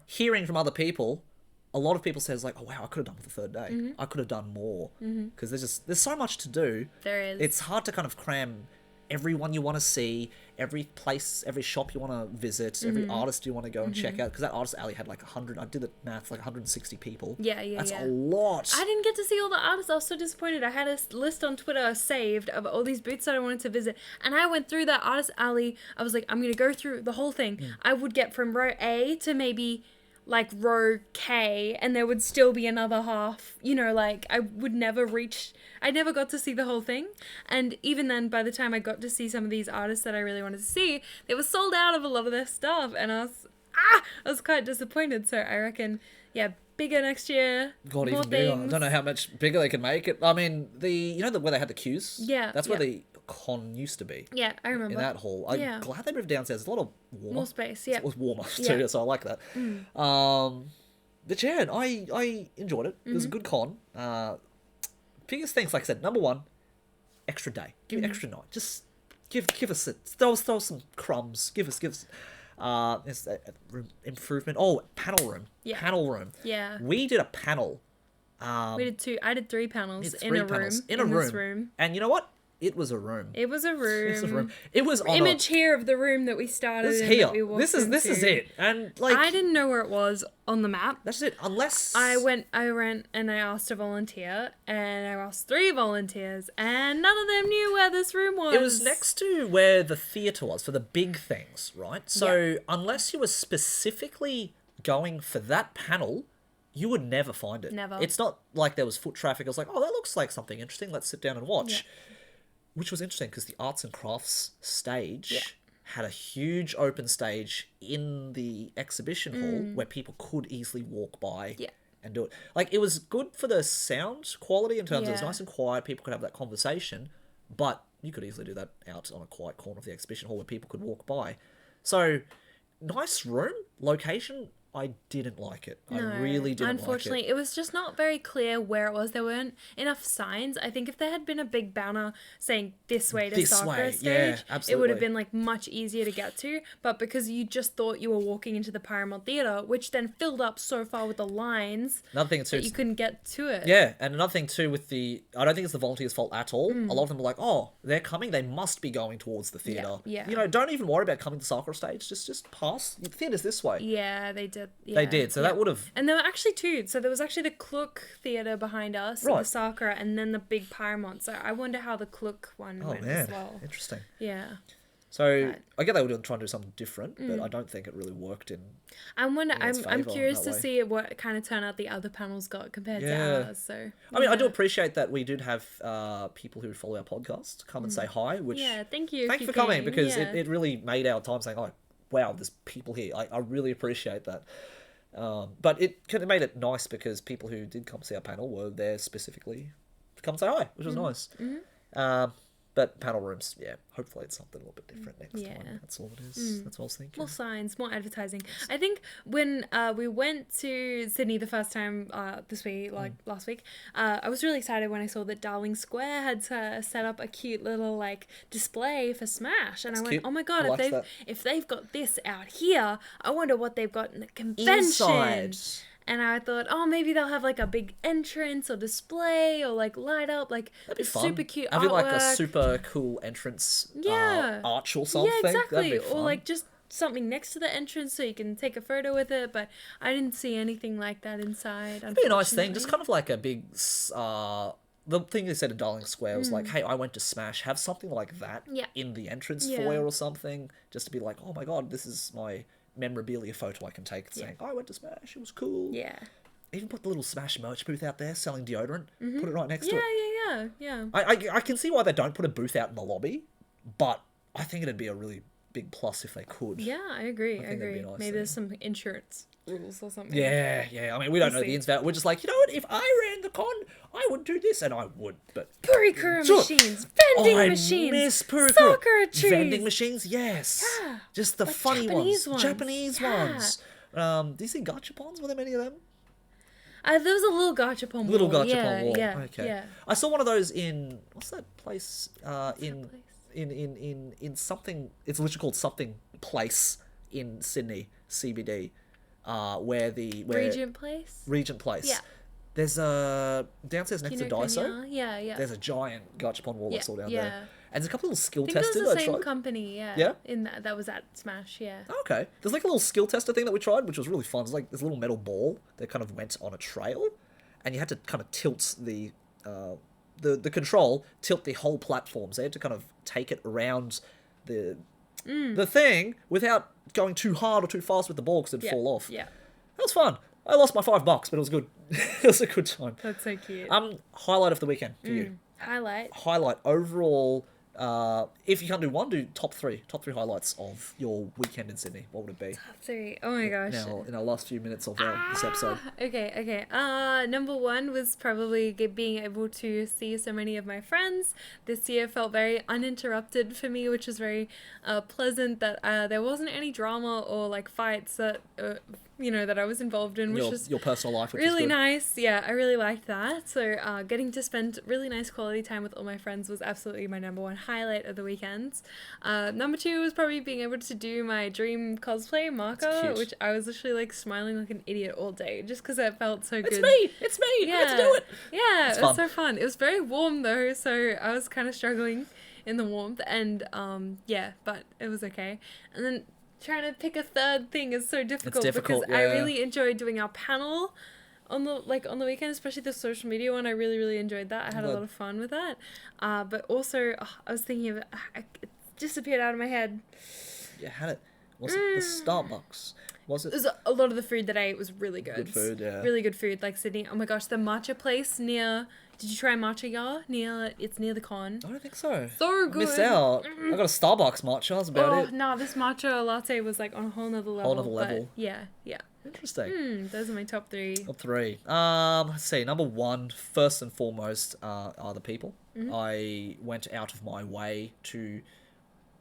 hearing from other people, a lot of people says like, oh wow, I could have done it the third day. I could have done more. Because there's so much to do. There is. It's hard to kind of cram everyone you want to see, every place, every shop you want to visit, every artist you want to go and check out. Because that artist alley had like 100, I did the math, like 160 people. Yeah. That's a lot. I didn't get to see all the artists. I was so disappointed. I had a list on Twitter saved of all these booths that I wanted to visit. And I went through that artist alley. I was like, I'm going to go through the whole thing. I would get from row A to maybe like row K, and there would still be another half, you know, like I never got to see the whole thing. And even then, by the time I got to see some of these artists that I really wanted to see, they were sold out of a lot of their stuff, and I was quite disappointed. So I reckon, yeah, bigger next year. God, more even bigger. I things. don't know how much bigger they can make it. I mean, where they had the queues? Yeah, That's where yeah. the con used to be. Yeah, I remember. In that hall. I'm Yeah. glad they moved downstairs. There's a lot of warmer. More space, yeah. It was warmer Yeah. too, so I like that. But yeah, I enjoyed it. It was a good con. Biggest things, like I said, number one, extra day. Give me extra night. Just give us it. Throw some crumbs. Give us room improvement. Oh, panel room. Yeah. Panel room. Yeah. We did a panel. We did 2. I did 3 panels Did in 3 a panels room. in a room. This room. And you know what? It was a room. It was a room. It was a room. It was on Image here of the room that we started This in. here. That we walked This is into. it. And like I didn't know where it was on the map. that's it. Unless I went and I asked a volunteer, and I asked 3 volunteers, and none of them knew where this room was. it was next to where the theatre was for the big things, right? So unless you were specifically going for that panel, you would never find it. Never. It's not like there was foot traffic. I was like, oh, that looks like something interesting. Let's sit down and watch. Yeah. Which was interesting because the arts and crafts stage had a huge open stage in the exhibition hall where people could easily walk by and do it. Like, it was good for the sound quality in terms of it was Yeah. nice and quiet. People could have that conversation, but you could easily do that out on a quiet corner of the exhibition hall where people could walk by. So, nice room, location. I didn't like it. I really didn't Unfortunately, like it. it was just not very clear where it was. There weren't enough signs. I think if there had been a big banner saying this way to This Sakura way, stage, yeah, it would absolutely. have been like much easier to get to. But because you just thought you were walking into the Paramount Theatre, which then filled up so far with the lines Another thing too, that you couldn't get to it. yeah, and another thing too with I don't think it's the volunteers' fault at all. A lot of them were like, oh, they're coming, they must be going towards the theatre. yeah. You know, don't even worry about coming to Sakura stage, just pass. The theatre's this way. Yeah, they did. They did, so that would have... And there were actually 2. So there was actually the Klook Theatre behind us, and Right. the Sakura, and then the big Paramount. So I wonder how the Klook one Oh went man, as well. interesting. Yeah. So Right. I get they were trying to do something different, but I don't think it really worked in... I'm its I'm favour curious that to way. see what kind of turnout the other panels got compared Yeah. to ours. So I mean, I do appreciate that we did have people who follow our podcast come and say hi, which... yeah, thank you. Thank you if for you coming, came. because Yeah. it really made our time saying, oh, wow, there's people here. I really appreciate that. But it kind of made it nice because people who did come see our panel were there specifically to come say hi, which was nice. But panel rooms, yeah, hopefully it's something a little bit different next Yeah. time. That's all it is. That's what I was thinking. More signs, more advertising. I think when we went to Sydney the first time this week, last week, I was really excited when I saw that Darling Square had set up a cute little like display for Smash, and I went, cute. oh my god, I like that. if they've got this out here, I wonder what they've got in the convention. Inside. And I thought, oh, maybe they'll have like a big entrance or display or like light up like That'd be a fun. super cute Having like a artwork. super cool entrance Yeah. arch or something. Yeah, exactly. That'd be Or fun. like just something next to the entrance so you can take a photo with it. But I didn't see anything like that inside. It'd be a nice thing, just kind of like a big. The thing they said at Darling Square was like, hey, I went to Smash. Have something like that Yeah. in the entrance Yeah. foyer or something, just to be like, oh my god, this is my memorabilia photo I can take saying, I went to Smash. It was cool. Yeah. Even put the little Smash merch booth out there selling deodorant. Put it right next to Yeah, it. yeah. I can see why they don't put a booth out in the lobby, but I think it'd be a really big plus if they could. Yeah, I agree. I think that'd be agree. a nice Maybe thing. there's some insurance rules or something. Yeah. I mean, we don't know We'll the see. ins and outs. We're just like, you know what? If I ran the con, I would do this, and I would. But Purikura Sure. machines, vending I machines, miss Purikura. soccer trees. Vending machines, yes. Yeah. Just the Like funny Japanese ones. Japanese Yeah. ones. Do you see gachapons? Were there many of them? There was a little gachapon wall. Little gachapon yeah, wall. Yeah, Okay. yeah. I saw one of those in what's that place? In place? in something. It's literally called something place in Sydney CBD, where Regent Place? Regent Place. Yeah. There's a downstairs next to Daiso. Kinokuniya? Yeah. There's a giant gachapon wall I saw down yeah. there. And there's a couple of little skill I think it testers was the I same tried. company, yeah. Yeah? In that was at Smash, yeah. Okay. There's like a little skill tester thing that we tried, which was really fun. It's like this little metal ball that kind of went on a trail, and you had to kind of tilt the control, tilt the whole platform. So you had to kind of take it around the thing without going too hard or too fast with the ball because it'd fall off. Yeah. That was fun. I lost my $5, but it was good. It was a good time. That's so cute. Highlight of the weekend for you. Highlight. Highlight overall. If you can't do one, do top three highlights of your weekend in Sydney. What would it be? Top 3. Oh my gosh. In our last few minutes of this episode. Okay. Number 1 was probably being able to see so many of my friends. This year felt very uninterrupted for me, which was very pleasant that there wasn't any drama or like fights that that I was involved in, which was Your personal life, which really is good. nice. Yeah, I really liked that. So getting to spend really nice quality time with all my friends was absolutely my number 1 highlight of the weekends. Number 2 was probably being able to do my dream cosplay marker, cute. which I was literally like smiling like an idiot all day just because it felt so good. It's me. I get to do it. Yeah, It's it was fun. so fun. It was very warm though, so I was kind of struggling in the warmth, and but it was okay. And then trying to pick a third thing is so difficult, difficult, because I yeah. really enjoyed doing our panel on the weekend, especially the social media one. I really enjoyed that. I had a lot of fun with that. But also, I was thinking of it. It disappeared out of my head. You had it. Was it the Starbucks? Was it? It was a lot of the food that I ate was really good. Good food, yeah. Really good food, like Sydney. Oh my gosh, the matcha place near. Did you try matcha, y'all? It's near the con. I don't think so. So I good. missed out. I got a Starbucks matcha. That's about it. No, this matcha latte was like on a whole nother level. Whole nother level. But yeah. Interesting. Those are my top 3. Top 3. Let's see. Number 1, first and foremost, are the people. I went out of my way to.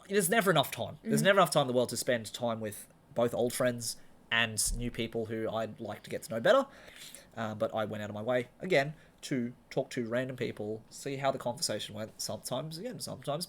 There's never enough time. There's never enough time in the world to spend time with both old friends and new people who I'd like to get to know better. But I went out of my way again to talk to random people, see how the conversation went. Sometimes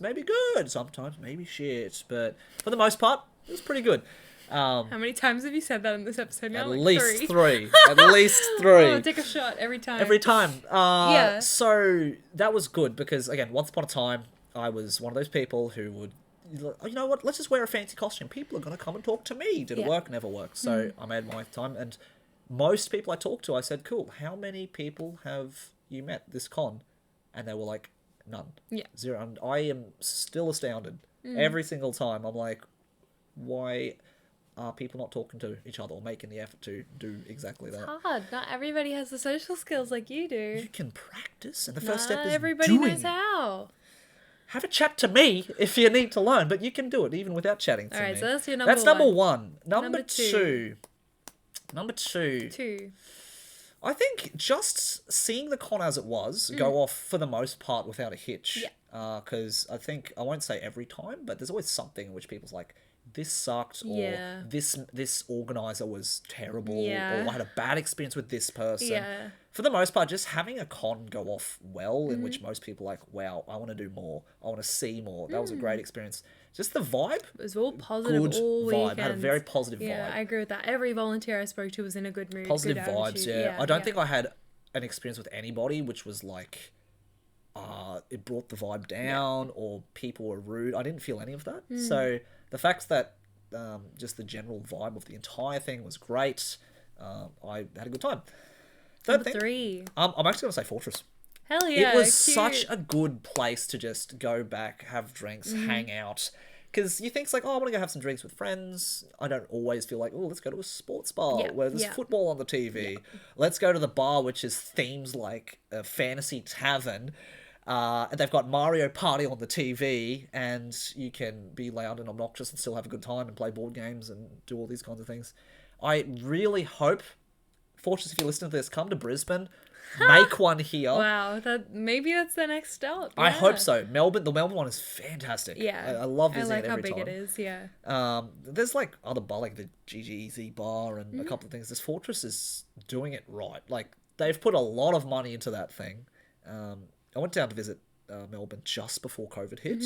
maybe good, sometimes maybe shit. But for the most part, it was pretty good. How many times have you said that in this episode now? At Like least 3. 3. At least 3. Oh, take a shot every time. Every time. Yeah. So that was good because, again, once upon a time, I was one of those people who would, you know what, let's just wear a fancy costume. People are going to come and talk to me. Did it Yeah. work? Never worked. So I made my time. And most people I talked to, I said, cool, how many people have you met this con? And they were like, none. Yeah. 0. And I am still astounded. Every single time. I'm like, why are people not talking to each other or making the effort to do exactly that? Hard. Not everybody has the social skills like you do. You can practice, and the first step Not is everybody doing knows it. how. Have a chat to me if you need to learn, but you can do it even without chatting to me. Alright, so that's your number That's number 1. 1. Number Number 2. Number 2. 2. I think just seeing the con as it was go off for the most part without a hitch. Yeah. Because I think, I won't say every time, but there's always something in which people's like, this sucked, or Yeah. this organizer was terrible, Yeah. or I had a bad experience with this person. Yeah. For the most part, just having a con go off well, in which most people are like, wow, I want to do more, I want to see more. That was a great experience. Just the vibe. It was all positive Good all vibe. weekend. Had a very positive Yeah, vibe. I agree with that. Every volunteer I spoke to was in a good mood. Positive good vibes, attitude. yeah. I don't think I had an experience with anybody which was like, it brought the vibe down, or people were rude. I didn't feel any of that. So the fact that just the general vibe of the entire thing was great, I had a good time. Third Number thing, 3. I'm actually going to say Fortress. Hell yeah. It was cute. such a good place to just go back, have drinks, hang out. Because you think it's like, oh, I want to go have some drinks with friends. I don't always feel like, oh, let's go to a sports bar Yeah, where there's yeah. football on the TV. Let's go to the bar, which is themed like a fantasy tavern. And they've got Mario Party on the TV, and you can be loud and obnoxious and still have a good time and play board games and do all these kinds of things. I really hope, Fortress, if you listen to this, come to Brisbane. Make one here. Wow, maybe that's the next stop. I Yeah. hope so. The Melbourne one is fantastic. Yeah. I love I visiting like it how every big time. it is, yeah. There's like other bar, like the GGEZ bar and a couple of things. This Fortress is doing it right. Like, they've put a lot of money into that thing. I went down to visit Melbourne just before COVID hit,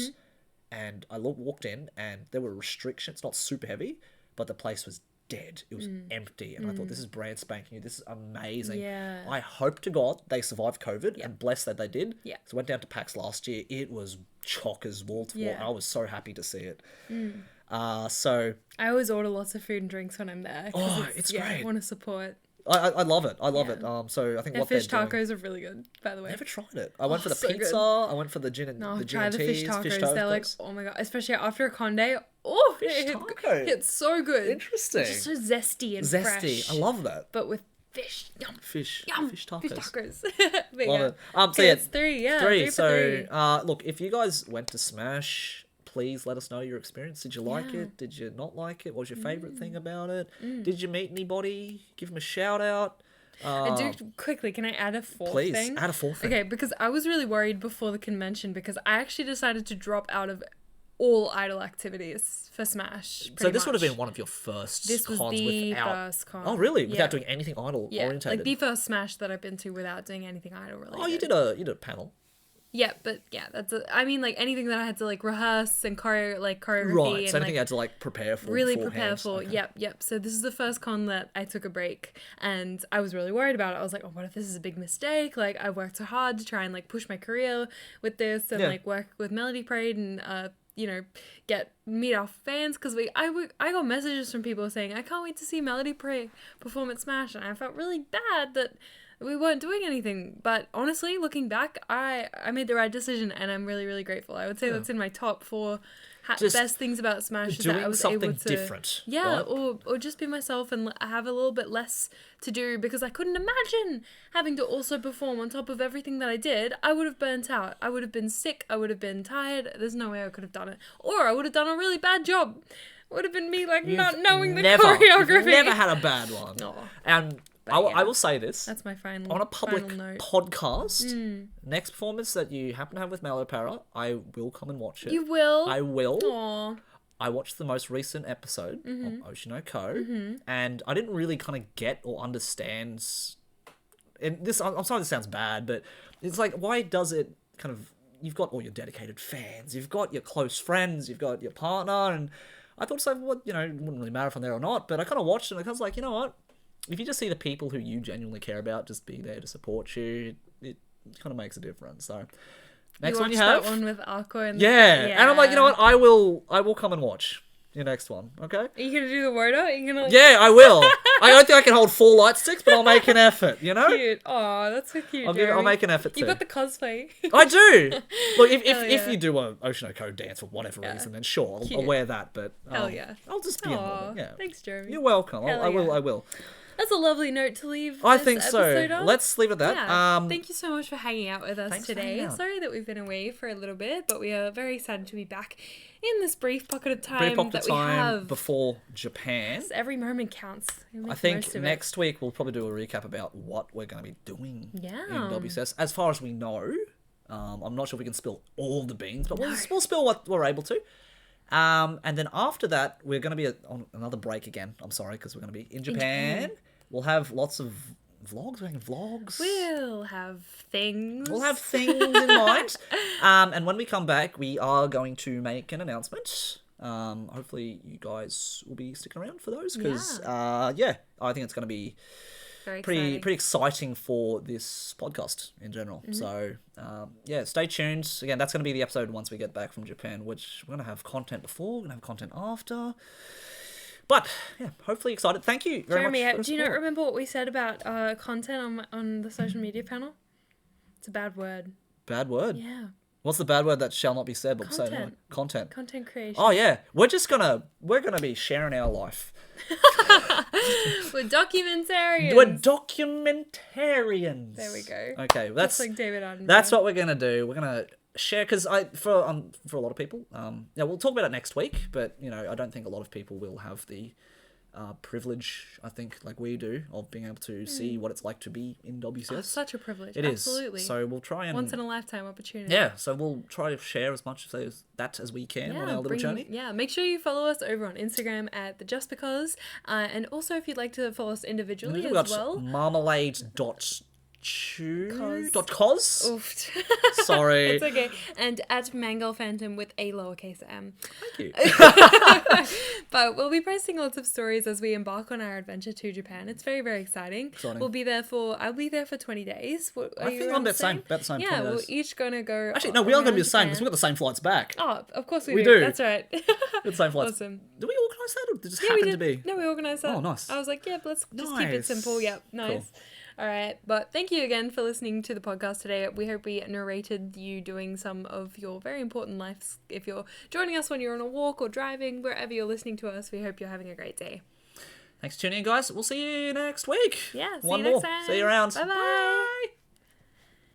and I walked in, and there were restrictions. Not super heavy, but the place was dead. It was empty, and I thought, this is brand spanking new. This is amazing. Yeah. I hope to God they survived COVID, and blessed that they did. Yeah. So I went down to PAX last year. It was chockers wall to wall. Yeah. I was so happy to see it. So I always order lots of food and drinks when I'm there. 'Cause Oh, it's great. I want to support. I love it. I love Yeah. it. So I think Their what fish they're doing. tacos are really good, by the way. Never tried it. I went for the so good. pizza. I went for the gin and No, the gin try and the fish teas, tacos. They're like, oh my god, especially after a con day. Oh, Fish taco. it's so good. Interesting. It's just so zesty and Zesty. fresh. I love that. But with fish, yum, Fish. yum, Fish tacos. Fish tacos. But Love yeah. it. So Okay, yeah, it's 3. Yeah, three. 3 for So 3. look, if you guys went to Smash, please let us know your experience. Did you like Yeah. it? Did you not like it? What was your favorite thing about it? Did you meet anybody? Give them a shout out. And do quickly, can I add a fourth Please thing? add a fourth thing. Okay, because I was really worried before the convention because I actually decided to drop out of all idol activities for Smash. So this would have been one of your first This was cons the without. first con. Oh really? Without Yeah. doing anything idol Yeah, orientated. like the first Smash that I've been to without doing anything idol related. Oh, you did a panel. Yeah, but yeah, I mean, like anything that I had to like rehearse and choreography Right. and So anything like you had to like prepare for. really beforehand. prepare for. Okay. Yep. So this is the first con that I took a break, and I was really worried about it. I was like, oh, what if this is a big mistake? Like I worked so hard to try and like push my career with this and Yeah. like work with Melody Parade and you know, meet our fans because I got messages from people saying I can't wait to see Melody Parade perform at Smash, and I felt really bad that we weren't doing anything. But honestly, looking back, I made the right decision, and I'm really, really grateful. I would say that's in my top 4 Just best things about Smash is that I doing was something able to different, yeah, right? or just be myself and have a little bit less to do because I couldn't imagine having to also perform on top of everything that I did. I would have burnt out. I would have been sick. I would have been tired. There's no way I could have done it, or I would have done a really bad job. Would have been me like not knowing the choreography. You've never had a bad one. Aw. And yeah. I will say this. That's my final On a public final note. podcast, next performance that you happen to have with Malopara, I will come and watch it. You will. I will. Aw. I watched the most recent episode of Ocean Co. And I didn't really kind of get or understand. And this, I'm sorry, this sounds bad, but it's like, why does it kind of? You've got all your dedicated fans, you've got your close friends, you've got your partner, and I thought, so what? You know, it wouldn't really matter if I'm there or not. But I kind of watched it, and I was like, you know what? If you just see the people who you genuinely care about just be there to support you, it kind of makes a difference. So next one you watched have, that one with Aqua and yeah, and I'm like, you know what? I will come and watch your next one. Okay. Are you gonna do the word out? Are you gonna? Yeah, I will. I don't think I can hold 4 light sticks, but I'll make an effort. You know. Cute. Oh, that's so cute. I'll make an effort. You too. got the cosplay. I do. Look, if yeah. you do a Ocean Co dance for whatever reason, then sure, I'll Cute. wear that. But Hell yeah. I'll just be a Aw, woman. Yeah. thanks, Jeremy. You're welcome. Hell I will. yeah. I will. That's a lovely note to leave. I this think so. episode on. Let's leave it at that. Yeah. Thank you so much for hanging out with us Thanks for today. hanging out. Sorry that we've been away for a little bit, but we are very excited to be back in this brief pocket of time Brief pocket that of time we have. before Japan. Every moment counts. We make I the think most of it. next week we'll probably do a recap about what we're going to be doing Yeah. in WCS. As far as we know, I'm not sure if we can spill all the beans, but we'll spill what we're able to. And then after that, we're going to be on another break again. I'm sorry, because we're going to be in Japan. We'll have lots of vlogs. We're having vlogs. We'll have things. We'll have things in mind. And when we come back, we are going to make an announcement. Hopefully you guys will be sticking around for those because, I think it's going to be pretty exciting for this podcast in general. So, stay tuned. Again, that's going to be the episode once we get back from Japan, which we're going to have content before, we're going to have content after. But, yeah, hopefully excited. Thank you very much. Jeremy, do you not remember what we said about content on the social media panel? It's a bad word. Bad word? Yeah. What's the bad word that shall not be said? But say no. Content. Content creation. Oh yeah, we're gonna be sharing our life. We're documentarians. We're documentarians. There we go. Okay, that's like David Attenborough. That's what we're gonna do. We're gonna share because for a lot of people, we'll talk about it next week. But I don't think a lot of people will have the privilege, I think, like we do, of being able to see what it's like to be in WCS. Oh, such a privilege. It Absolutely. is. So we'll try and... once in a lifetime opportunity. Yeah, so we'll try to share as much of that as we can on our little journey. Yeah, make sure you follow us over on Instagram at the JustBeCos. And also if you'd like to follow us individually as well. Marmalade.cos. Oof. Sorry. It's okay. And at Mangle Phantom with a lowercase m. Thank you. But we'll be posting lots of stories as we embark on our adventure to Japan. It's very, very exciting. I'll be there for 20 days. I think I'm about the same 20 days. Yeah, we're each going to go. Actually, no, we are going to be the same because we've got the same flights back. Oh, of course we We do. do. That's right. The same flights. Awesome. Did we organise that or did it just happen to be? No, we organised that. Oh, nice. I was like, yeah, let's just keep it Nice. simple. Yep, nice. Cool. All right, but thank you again for listening to the podcast today. We hope we narrated you doing some of your very important lives. If you're joining us when you're on a walk or driving, wherever you're listening to us, we hope you're having a great day. Thanks for tuning in, guys. We'll see you next week. Yeah, see One you more. next time. See you around. Bye-bye. Bye.